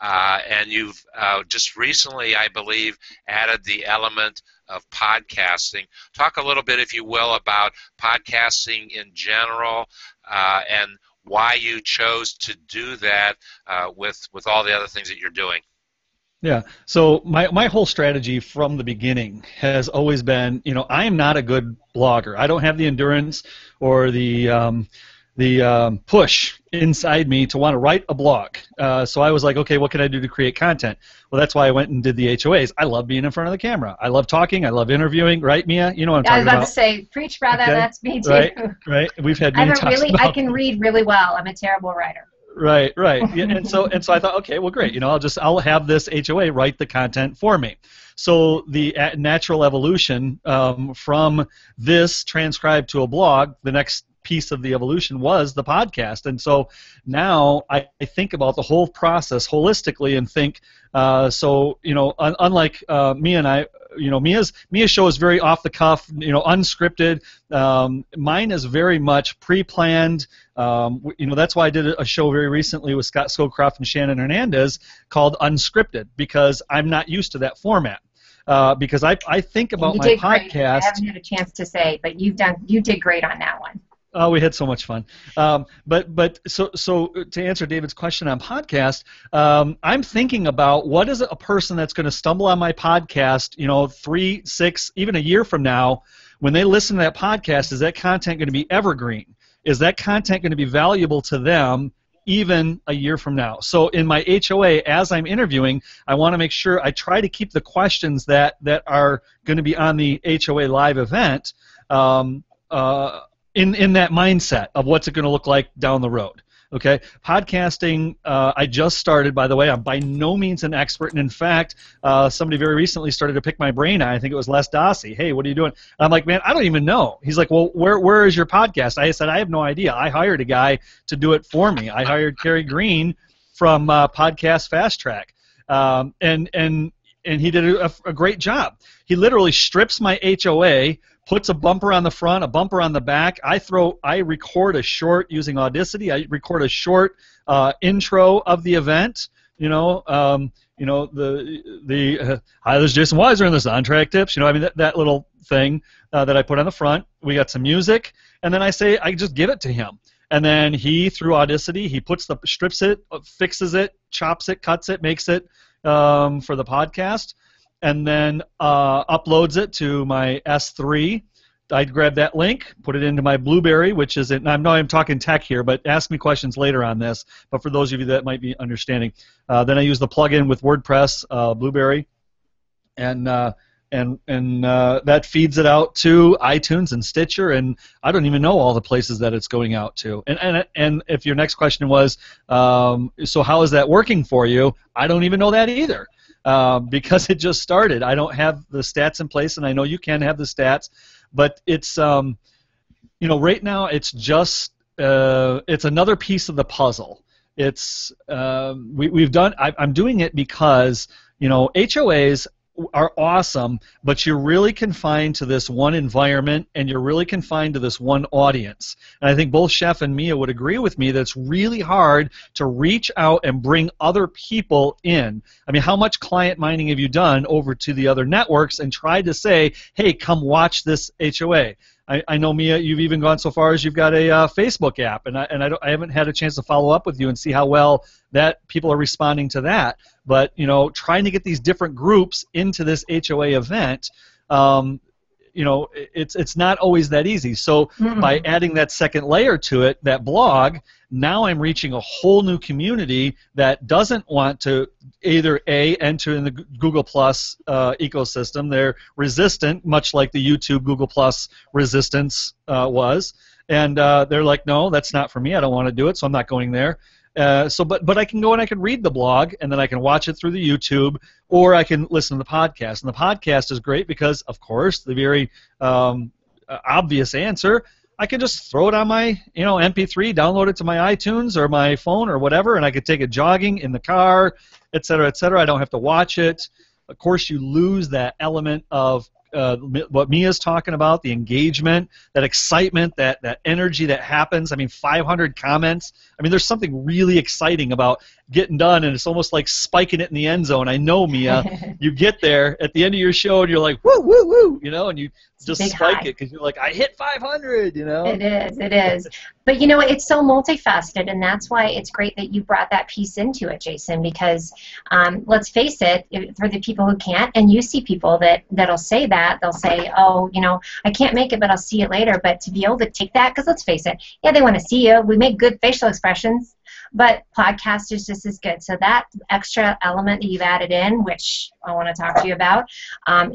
and you've just recently, I believe, added the element of podcasting. Talk a little bit, if you will, about podcasting in general and why you chose to do that with all the other things that you're doing. Yeah. So my whole strategy from the beginning has always been, I am not a good blogger. I don't have the endurance or the push inside me to want to write a blog. So I was like, okay, what can I do to create content? Well, that's why I went and did the HOAs. I love being in front of the camera. I love talking. I love interviewing. Right, Mia? You know what I'm talking about. I was about to say, preach, brother. Okay. That's me too. Right. We've had many talks about. I can read really well. I'm a terrible writer. Right. Yeah, and so I thought, okay, well, great. I'll have this HOA write the content for me. So the natural evolution from this transcribed to a blog, the next piece of the evolution was the podcast. And so now I think about the whole process holistically and think, unlike Mia and I, Mia's show is very off the cuff, unscripted. Mine is very much pre-planned. That's why I did a show very recently with Scott Scowcroft and Shannon Hernandez called Unscripted, because I'm not used to that format. Because I think about my podcast. Great. I haven't had a chance to say, but you did great on that one. Oh, we had so much fun. But so to answer David's question on podcast, I'm thinking about what is a person that's going to stumble on my podcast, 3, 6, even a year from now, when they listen to that podcast, is that content going to be evergreen? Is that content going to be valuable to them even a year from now? So in my HOA, as I'm interviewing, I want to make sure I try to keep the questions that are going to be on the HOA live event in that mindset of what's it going to look like down the road. Okay, podcasting, I just started, by the way. I'm by no means an expert, and in fact, somebody very recently started to pick my brain. I think it was Les Dossie. Hey, what are you doing? And I'm like, man, I don't even know. He's like, well, where is your podcast? I said, I have no idea. I hired a guy to do it for me. I hired Kerry Green from Podcast Fast Track, and he did a great job. He literally strips my HOA, puts a bumper on the front, a bumper on the back. I record a short using Audacity. I record a short intro of the event. Hi, this is Jason Weiser and this on track tips. That little thing that I put on the front. We got some music, and then I just give it to him. And then he, through Audacity, he strips it, fixes it, chops it, cuts it, makes it for the podcast, and then uploads it to my S3, I'd grab that link, put it into my Blueberry, which is it. I know I'm talking tech here, but ask me questions later on this. But for those of you that might be understanding, then I use the plugin with WordPress, Blueberry, and that feeds it out to iTunes and Stitcher, and I don't even know all the places that it's going out to. And if your next question was, so how is that working for you? I don't even know that either, because it just started. I don't have the stats in place, and I know you can have the stats, but it's right now it's just it's another piece of the puzzle. It's we've done. I'm doing it because HOAs are awesome, but you're really confined to this one environment, and you're really confined to this one audience. And I think both Chef and Mia would agree with me that it's really hard to reach out and bring other people in. I mean, how much client mining have you done over to the other networks and tried to say, hey, come watch this HOA? I know, Mia, you've even gone so far as you've got a Facebook app, and I haven't had a chance to follow up with you and see how well that people are responding to that. But trying to get these different groups into this HOA event, it's not always that easy. So by adding that second layer to it, that blog, now I'm reaching a whole new community that doesn't want to either enter in the Google Plus ecosystem. They're resistant, much like the YouTube Google Plus resistance was, and they're like, no, that's not for me. I don't want to do it, so I'm not going there. But I can go and I can read the blog, and then I can watch it through the YouTube, or I can listen to the podcast. And the podcast is great because, of course, the very obvious answer, I can just throw it on my MP3, download it to my iTunes or my phone or whatever, and I could take it jogging in the car, et cetera, et cetera. I don't have to watch it. Of course, you lose that element of what Mia's talking about, the engagement, that excitement, that energy that happens. I mean, 500 comments. I mean, there's something really exciting about getting done, and it's almost like spiking it in the end zone. I know, Mia, you get there at the end of your show, and you're like, woo, woo, woo, and you just spike it because you're like, I hit 500, It is. But, it's so multifaceted, and that's why it's great that you brought that piece into it, Jason, because let's face it, for the people who can't, and you see people that'll say that, they'll say, oh, I can't make it, but I'll see it later. But to be able to take that, because let's face it, yeah, they want to see you. We make good facial expressions, but podcast is just as good. So that extra element that you've added in, which I want to talk to you about,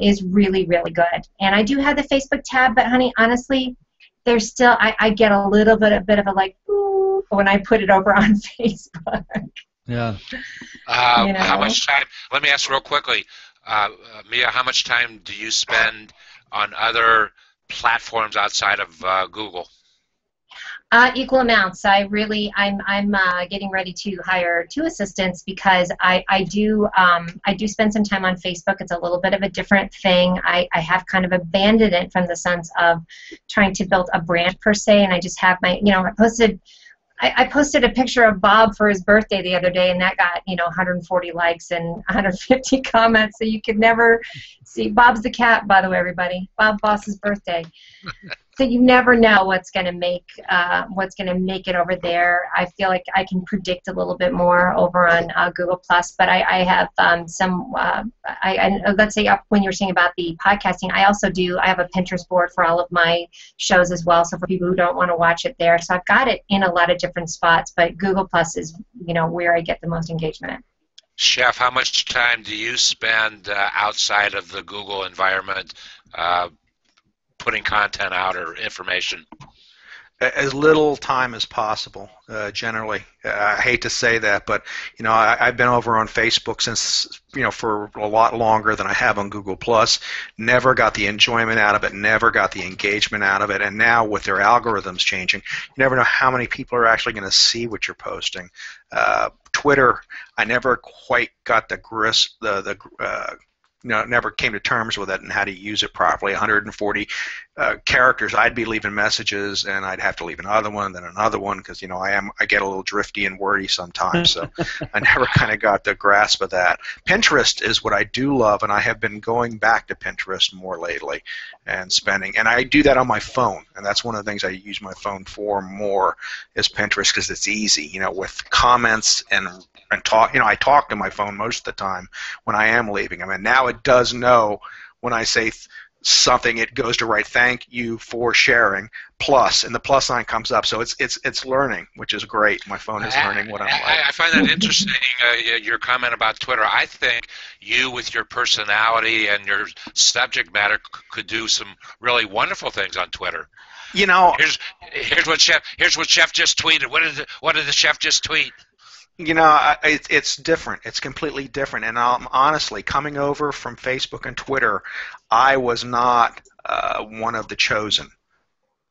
is really, really good. And I do have the Facebook tab, but honey, honestly, there's still, I get a bit of a like, ooh, when I put it over on Facebook. Yeah. How much time, let me ask real quickly, Mia, how much time do you spend on other platforms outside of Google? Equal amounts. I'm getting ready to hire 2 assistants because I do spend some time on Facebook. It's a little bit of a different thing. I have kind of abandoned it from the sense of trying to build a brand per se, and I just have my, I posted a picture of Bob for his birthday the other day, and that got 140 likes and 150 comments. So you could never see. Bob's the cat, by the way, everybody. Bob Boss's birthday. So you never know what's going to make it over there. I feel like I can predict a little bit more over on Google Plus, but I have some. Let's say when you were saying about the podcasting, I have a Pinterest board for all of my shows as well. So for people who don't want to watch it there, so I've got it in a lot of different spots. But Google Plus is where I get the most engagement. Chef, how much time do you spend outside of the Google environment putting content out or information? As little time as possible, generally. I hate to say that, but I've been over on Facebook since for a lot longer than I have on Google Plus. Never got the enjoyment out of it. Never got the engagement out of it. And now with their algorithms changing, you never know how many people are actually going to see what you're posting. Twitter, I never quite got never came to terms with it and how to use it properly. 140 characters. I'd be leaving messages, and I'd have to leave another one, then another one, because I get a little drifty and wordy sometimes. So I never kind of got the grasp of that. Pinterest is what I do love, and I have been going back to Pinterest more lately and spending. And I do that on my phone, and that's one of the things I use my phone for more is Pinterest because it's easy. With comments and talk. I talk to my phone most of the time when I am leaving. I mean, now it does know when I say something, it goes to write thank you for sharing plus, and the plus sign comes up. So it's learning, which is great. My phone is learning what I'm like. I find that interesting, your comment about Twitter. I think you, with your personality and your subject matter, could do some really wonderful things on Twitter. You know, here's what Chef just tweeted. What did the chef just tweet? You know, it's different. It's completely different. And honestly, coming over from Facebook and Twitter, I was not one of the chosen.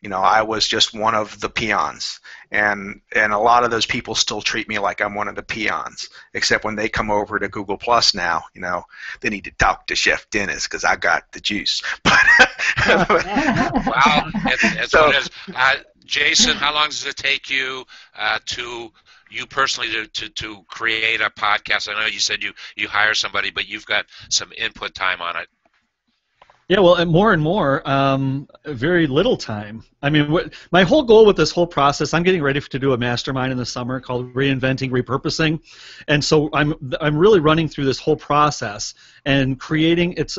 You know, I was just one of the peons. And a lot of those people still treat me like I'm one of the peons, except when they come over to Google Plus now, you know, they need to talk to Chef Dennis because I got the juice. Wow. It's so, Jason, how long does it take you you personally to create a podcast? I know you said you hire somebody, but you've got some input time on it. Yeah, well, and more, very little time. I mean, my whole goal with this whole process, I'm getting ready to do a mastermind in the summer called Reinventing Repurposing, and so I'm really running through this whole process and creating. It's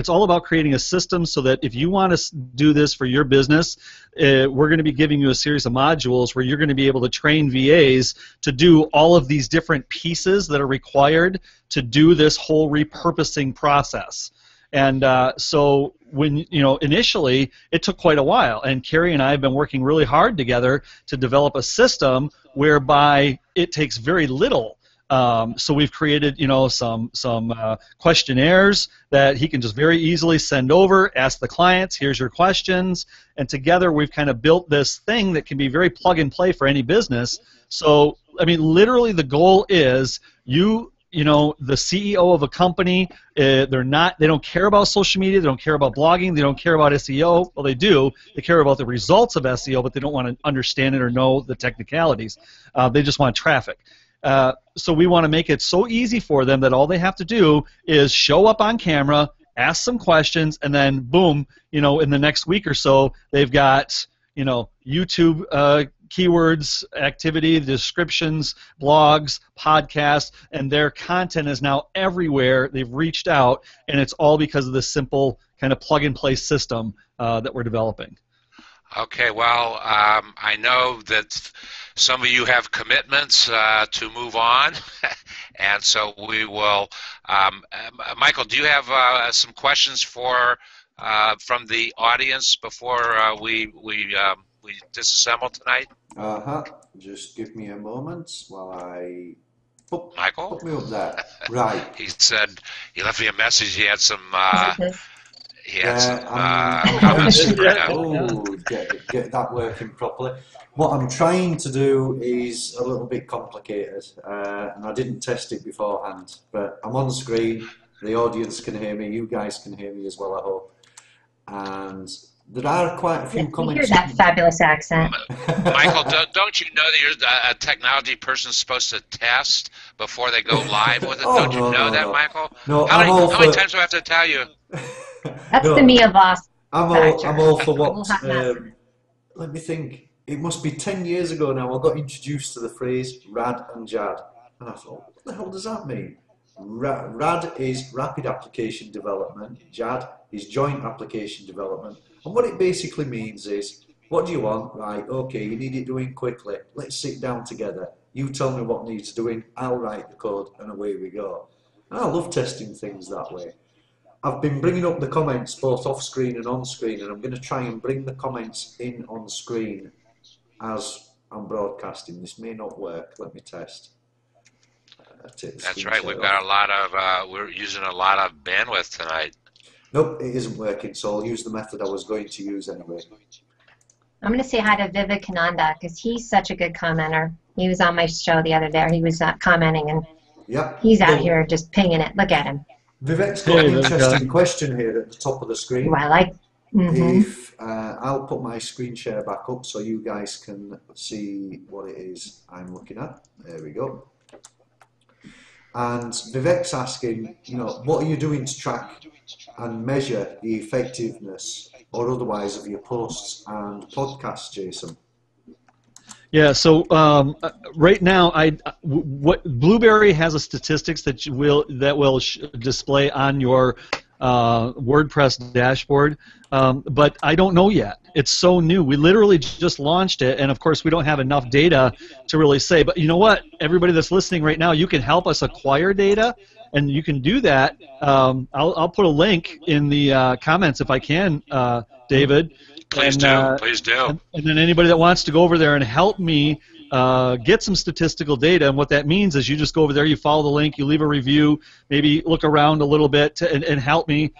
all about creating a system so that if you want to do this for your business, we're going to be giving you a series of modules where you're going to be able to train VAs to do all of these different pieces that are required to do this whole repurposing process. And so when, initially it took quite a while, and Carrie and I have been working really hard together to develop a system whereby it takes very little. So we've created, some questionnaires that he can just very easily send over, ask the clients, here's your questions, and together we've kind of built this thing that can be very plug and play for any business. So, I mean, literally the goal is the CEO of a company, they don't care about social media, they don't care about blogging, they don't care about SEO. Well, they do. They care about the results of SEO, but they don't want to understand it or know the technicalities. They just want traffic. So we want to make it so easy for them that all they have to do is show up on camera, ask some questions, and then boom, in the next week or so, they've got, YouTube keywords, activity, descriptions, blogs, podcasts, and their content is now everywhere. They've reached out, and it's all because of this simple kind of plug-and-play system that we're developing. Okay, well, I know that some of you have commitments to move on, and so we will. Michael, do you have some questions from the audience before we disassemble tonight? Just give me a moment while I Michael? Put me up there. Right. He said he left me a message. He had some. I'm comments. Get that working properly. What I'm trying to do is a little bit complicated, and I didn't test it beforehand. But I'm on screen. The audience can hear me. You guys can hear me as well, I hope. And there are quite a few comments. You hear that fabulous accent. Michael, don't you know that you're a technology person supposed to test before they go live with it? Don't you know that, Michael? No, how many times do I have to tell you? That's the Mia Voss. I'm all for what. Let me think. It must be 10 years ago now I got introduced to the phrase RAD and JAD. And I thought, what the hell does that mean? RAD is Rapid Application Development. JAD is Joint Application Development. And what it basically means is, what do you want? Right, okay, you need it doing quickly. Let's sit down together. You tell me what needs doing, I'll write the code, and away we go. And I love testing things that way. I've been bringing up the comments both off screen and on screen, and I'm going to try and bring the comments in on screen as I'm broadcasting. This may not work. Let me test. That's right. We've got a lot of. We're using a lot of bandwidth tonight. Nope, it isn't working. So I'll use the method I was going to use anyway. I'm going to say hi to Vivekananda because he's such a good commenter. He was on my show the other day. He was commenting, and he's out here just pinging it. Look at him. Vivek's got an interesting question here at the top of the screen. Well, I like. If I'll put my screen share back up so you guys can see what it is I'm looking at. There we go. And Vivek's asking, what are you doing to track and measure the effectiveness or otherwise of your posts and podcasts, Jason? Yeah, so right now, Blueberry has a statistics that will display on your WordPress dashboard, but I don't know yet. It's so new. We literally just launched it, and of course we don't have enough data to really say. But you know what? Everybody that's listening right now, you can help us acquire data, and you can do that. I'll put a link in the comments if I can, David. Please Please do. And then anybody that wants to go over there and help me get some statistical data, and what that means is you just go over there, you follow the link, you leave a review, maybe look around a little bit and help me,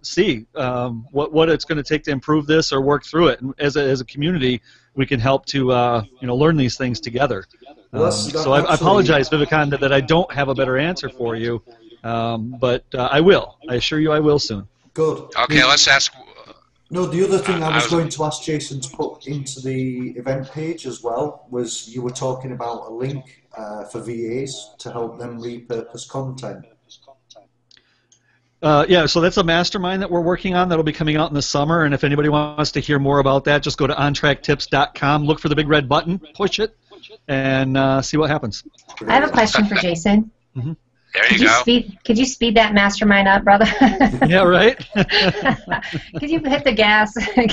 see what it's going to take to improve this or work through it. And as a community, we can help to learn these things together. So I apologize, Vivekananda, that I don't have a better answer for you, but I will. I assure you I will soon. Good. Okay, let's ask. No, the other thing I was going to ask Jason to put into the event page as well was you were talking about a link for VAs to help them repurpose content. Yeah, so that's a mastermind that we're working on that'll be coming out in the summer, and if anybody wants to hear more about that, just go to ontracktips.com, look for the big red button, push it, and see what happens. I have a question for Jason. Mm-hmm. There you go. Could you speed that mastermind up, brother? Yeah, right. Could you hit the gas? I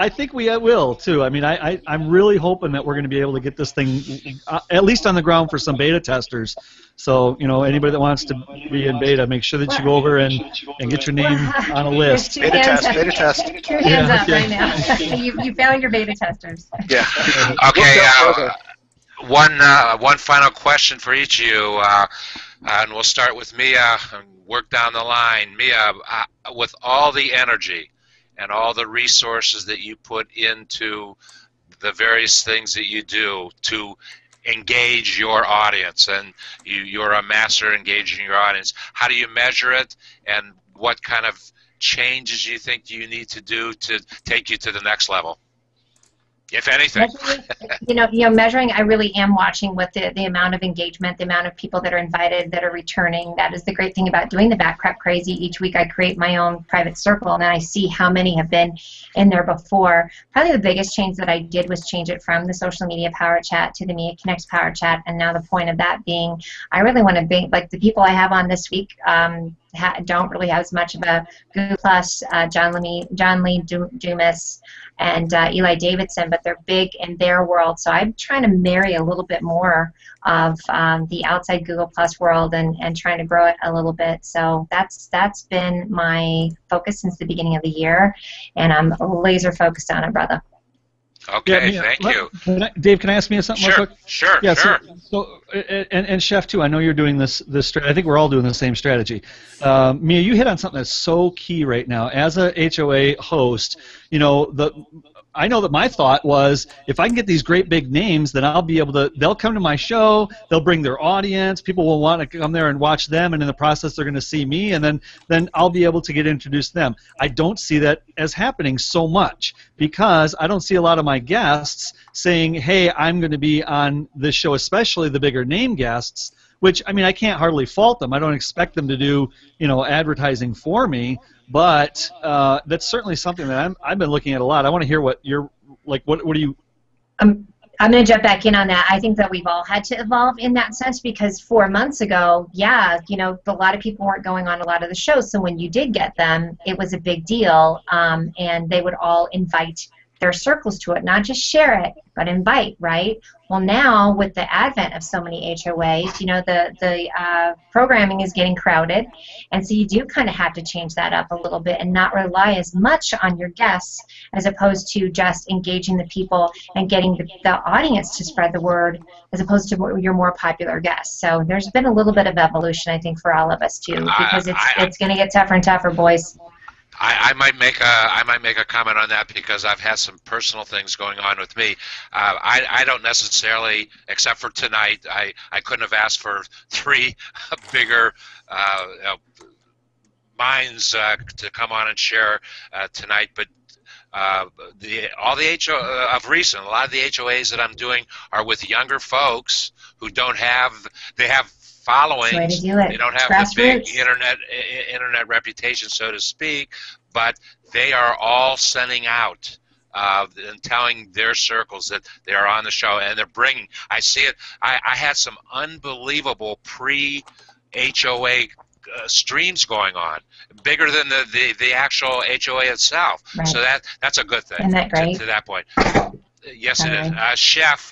think we will too. I mean, I'm really hoping that we're going to be able to get this thing at least on the ground for some beta testers. So anybody that wants to be in beta, make sure that you go over and get your name on a list. Beta test. Two hands up right now. You found your beta testers. Yeah. Okay. One final question for each of you, and we'll start with Mia and work down the line. Mia, with all the energy and all the resources that you put into the various things that you do to engage your audience, and you're a master at engaging your audience, how do you measure it, and what kind of changes you think you need to do to take you to the next level? If anything. Measuring, I really am watching with the amount of engagement, the amount of people that are invited, that are returning. That is the great thing about doing the Back Prep Crazy. Each week I create my own private circle, and then I see how many have been in there before. Probably the biggest change that I did was change it from the social media power chat to the Mia Connects power chat, and now the point of that being, I really want to be, like the people I have on this week, don't really have as much of a Google Plus, John Lee Dumas, and Eli Davidson, but they're big in their world. So I'm trying to marry a little bit more of the outside Google Plus world and trying to grow it a little bit. So that's been my focus since the beginning of the year, and I'm laser focused on it, brother. Okay, thank you. Dave, can I ask Mia something real quick? Sure. So and Chef too, I know you're doing this I think we're all doing the same strategy. Mia, you hit on something that's so key right now. As a HOA host, I know that my thought was, if I can get these great big names, then I'll be able to, they'll come to my show, they'll bring their audience, people will want to come there and watch them, and in the process they're going to see me, and then I'll be able to get introduced to them. I don't see that as happening so much, because I don't see a lot of my guests saying, hey, I'm going to be on this show, especially the bigger name guests, which, I mean, I can't hardly fault them. I don't expect them to do, advertising for me, but that's certainly something that I've been looking at a lot. I want to hear what you're, like, what do you... I'm going to jump back in on that. I think that we've all had to evolve in that sense, because 4 months ago, a lot of people weren't going on a lot of the shows, so when you did get them, it was a big deal, and they would all invite their circles to it, not just share it, but invite, right? Well, now with the advent of so many HOAs, the programming is getting crowded, and so you do kind of have to change that up a little bit and not rely as much on your guests as opposed to just engaging the people and getting the audience to spread the word as opposed to your more popular guests. So there's been a little bit of evolution, I think, for all of us too, because it's going to get tougher and tougher, boys. I might make a comment on that, because I've had some personal things going on with me. I don't necessarily, except for tonight, I couldn't have asked for 3 bigger minds to come on and share tonight. But a lot of the HOAs that I'm doing are with younger folks who don't have, they have followings. They don't have the big internet reputation, so to speak, but they are all sending out and telling their circles that they are on the show, and they're bringing. I see it. I had some unbelievable pre-HOA streams going on, bigger than the actual HOA itself. Right. So that's a good thing. Isn't that great? To that point. Yes, it is. Chef,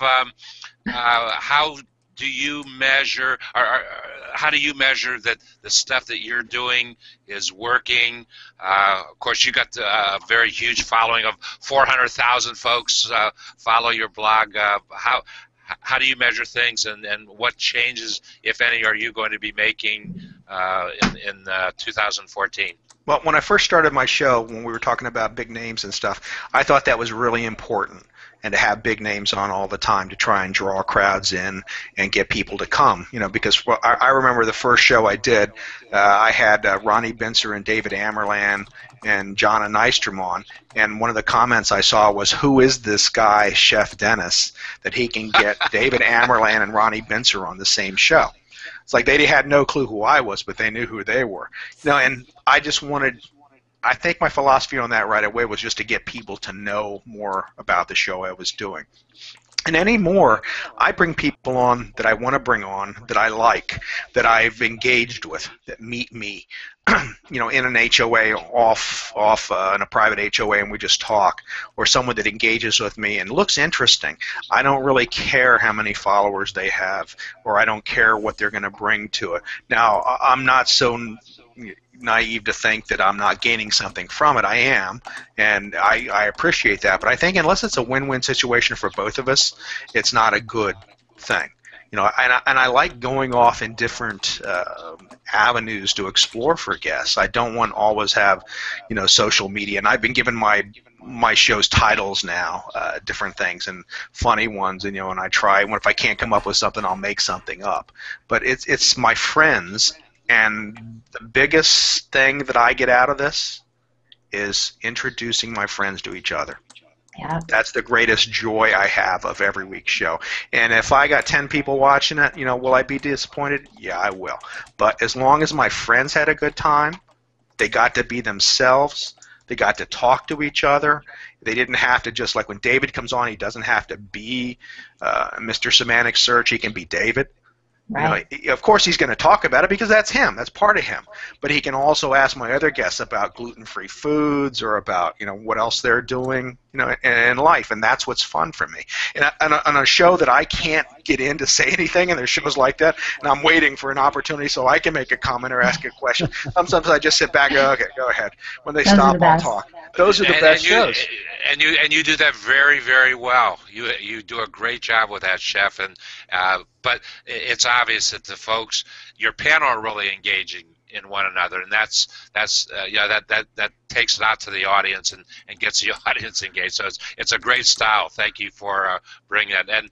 how do you measure, or how do you measure that the stuff that you're doing is working? Of course, you got a very huge following of 400,000 folks follow your blog. How do you measure things, and what changes, if any, are you going to be making in 2014? Well, when I first started my show, when we were talking about big names and stuff, I thought that was really important, and to have big names on all the time to try and draw crowds in and get people to come. Because I remember the first show I did, I had Ronnie Bincer and David Amerland and Jonna Nystrom on, and one of the comments I saw was, "Who is this guy, Chef Dennis, that he can get David Amerland and Ronnie Bincer on the same show?" It's like they had no clue who I was, but they knew who they were. And I just wanted, I think my philosophy on that right away was just to get people to know more about the show I was doing. And anymore, I bring people on that I want to bring on, that I like, that I've engaged with, that meet me, in an HOA, off in a private HOA, and we just talk, or someone that engages with me and looks interesting. I don't really care how many followers they have, or I don't care what they're going to bring to it. Now, I'm not so naive to think that I'm not gaining something from it. I am, and I appreciate that. But I think unless it's a win-win situation for both of us, it's not a good thing. And I like going off in different avenues to explore for guests. I don't want to always have, social media. And I've been given my show's titles now, different things and funny ones. And I try. If I can't come up with something, I'll make something up. But it's my friends. And the biggest thing that I get out of this is introducing my friends to each other. Yeah. That's the greatest joy I have of every week's show. And if I got 10 people watching it, will I be disappointed? Yeah, I will. But as long as my friends had a good time, they got to be themselves, they got to talk to each other, they didn't have to just, like when David comes on, he doesn't have to be Mr. Semantic Search, he can be David. Right. Of course he's going to talk about it because that's him. That's part of him. But he can also ask my other guests about gluten-free foods or about, what else they're doing, in life. And that's what's fun for me. And on a show that I can't get in to say anything, and there's shows like that, and I'm waiting for an opportunity so I can make a comment or ask a question. Sometimes I just sit back and go, okay, go ahead. When they stop, I'll talk. Those are the best shows. And you do that very, very well. You do a great job with that, Chef. And but it's obvious that the folks, your panel, are really engaging in one another, and that takes it out to the audience and gets the audience engaged. So it's a great style. Thank you for bringing that. And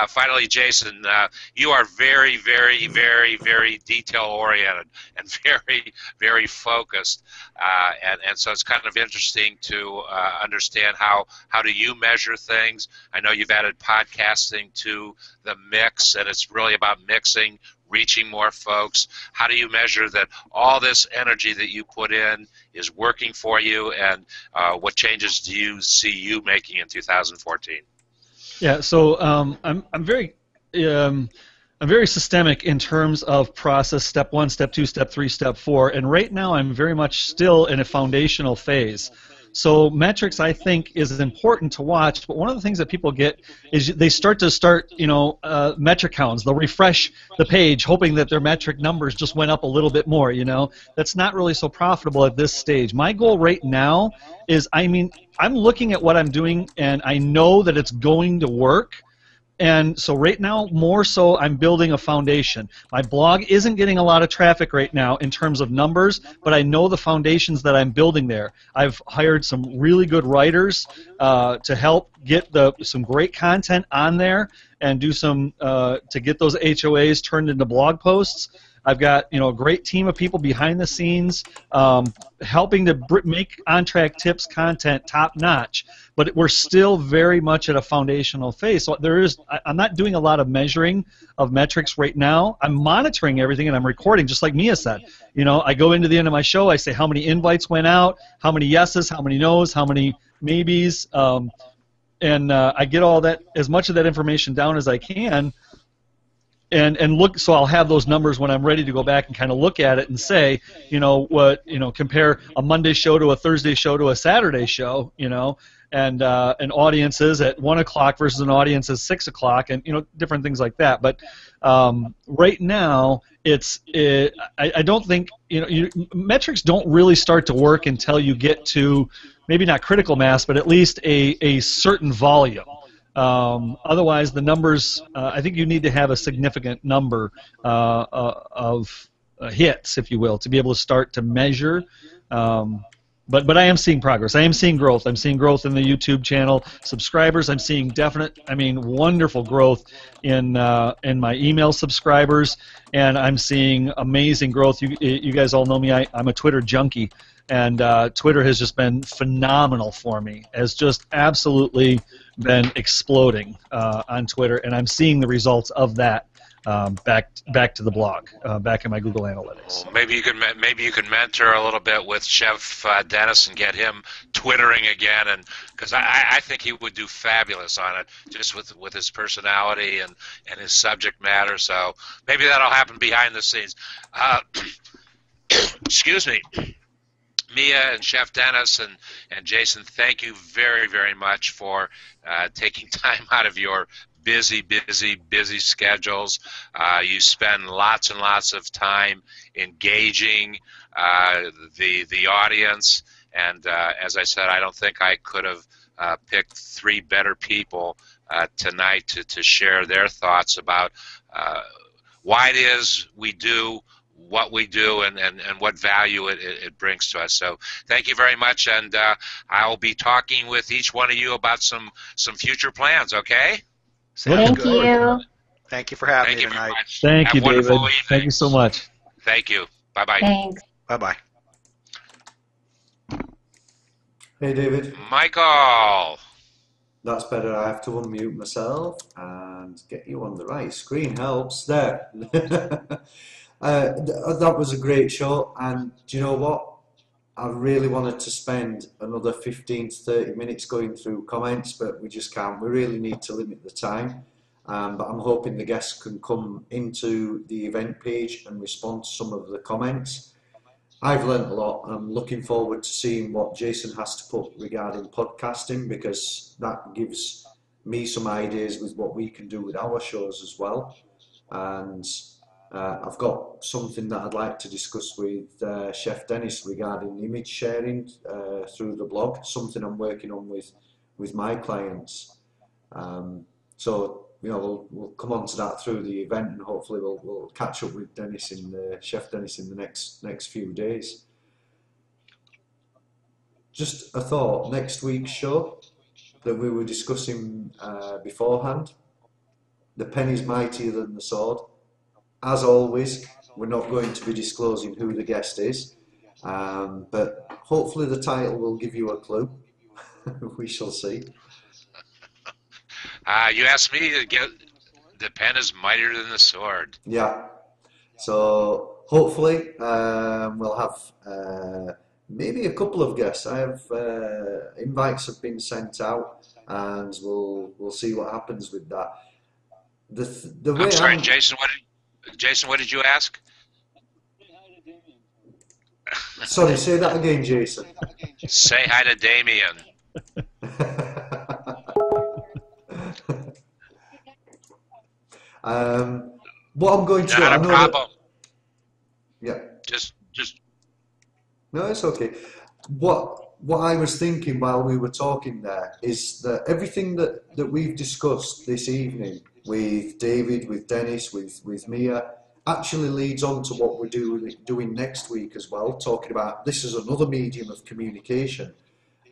finally, Jason, you are very, very, very, very detail oriented and very, very focused. And so it's kind of interesting to understand how do you measure things. I know you've added podcasting to the mix, and it's really about mixing, reaching more folks. How do you measure that all this energy that you put in is working for you, and what changes do you see you making in 2014? Yeah, so I'm very systemic in terms of process, step 1, step 2, step 3, step 4, and right now I'm very much still in a foundational phase. So metrics, I think, is important to watch, but one of the things that people get is they start metric counts. They'll refresh the page hoping that their metric numbers just went up a little bit more, That's not really so profitable at this stage. My goal right now is, I'm looking at what I'm doing, and I know that it's going to work. And so right now, more so, I'm building a foundation. My blog isn't getting a lot of traffic right now in terms of numbers, but I know the foundations that I'm building there. I've hired some really good writers to help get some great content on there and do some to get those HOAs turned into blog posts. I've got a great team of people behind the scenes helping to make On Track Tips content top notch, but we're still very much at a foundational phase. So I'm not doing a lot of measuring of metrics right now. I'm monitoring everything and I'm recording, just like Mia said. I go into the end of my show, I say how many invites went out, how many yeses, how many nos, how many maybes, and I get all that, as much of that information down as I can. and look. So I'll have those numbers when I'm ready to go back and kind of look at it and say, compare a Monday show to a Thursday show to a Saturday show, and an audience is at 1 o'clock versus an audience is 6 o'clock, and different things like that. But right now, I don't think metrics don't really start to work until you get to maybe not critical mass, but at least a certain volume. Otherwise, the numbers, I think you need to have a significant number of hits, if you will, to be able to start to measure. But I am seeing progress. I am seeing growth. I'm seeing growth in the YouTube channel subscribers. I'm seeing wonderful growth in my email subscribers, and I'm seeing amazing growth. You guys all know me. I'm a Twitter junkie, and Twitter has just been phenomenal for me. Has just absolutely been exploding on Twitter, and I'm seeing the results of that back to the blog, back in my Google Analytics. Well, maybe you can mentor a little bit with Chef Dennis and get him twittering again, and because I think he would do fabulous on it, just with his personality and his subject matter. So maybe that'll happen behind the scenes. Excuse me. Mia and Chef Dennis and Jason, thank you very, very much for taking time out of your busy schedules. You spend lots and lots of time engaging the audience, and as I said, I don't think I could have picked 3 better people tonight to share their thoughts about why it is we do what we do and what value it brings to us. So thank you very much, and I'll be talking with each one of you about some future plans, okay? Sounds Thank good. you. Thank you for having me Thank you very tonight. much. Thank you, Have David. wonderful Thank you so evenings. much. Thank you. Bye-bye. Thanks. Bye-bye. Hey, David. Michael. That's better. I have to unmute myself and get you on the right screen. Helps there. That was a great show, and do you know what? I really wanted to spend another 15 to 30 minutes going through comments, but we just can't. We really need to limit the time. But I'm hoping the guests can come into the event page and respond to some of the comments. I've learned a lot. I'm looking forward to seeing what Jason has to put regarding podcasting, because that gives me some ideas with what we can do with our shows as well. And I've got something that I'd like to discuss with Chef Dennis regarding image sharing through the blog, something I'm working on with my clients. So we'll come on to that through the event, and hopefully we'll catch up with Chef Dennis in the next few days. Just a thought, next week's show that we were discussing beforehand, the pen is mightier than the sword. As always, we're not going to be disclosing who the guest is, but hopefully the title will give you a clue. We shall see. You asked me to get the pen is mightier than the sword. Yeah. So hopefully we'll have maybe a couple of guests. I have invites have been sent out, and we'll see what happens with that. The way I'm sorry, Jason, what did you ask? Sorry, say that again, Jason. Say hi to Damien. What I'm going to do, Not a problem. Yeah. Just. No, it's okay. What I was thinking while we were talking there is that everything that we've discussed this evening with David, with Dennis, with Mia, actually leads on to what we're doing next week as well, talking about this is another medium of communication,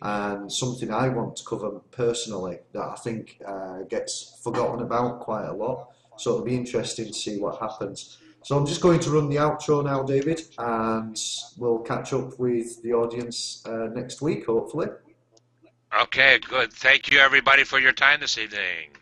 and something I want to cover personally that I think gets forgotten about quite a lot. So it'll be interesting to see what happens. So I'm just going to run the outro now, David, and we'll catch up with the audience next week, hopefully. Okay, good. Thank you, everybody, for your time this evening.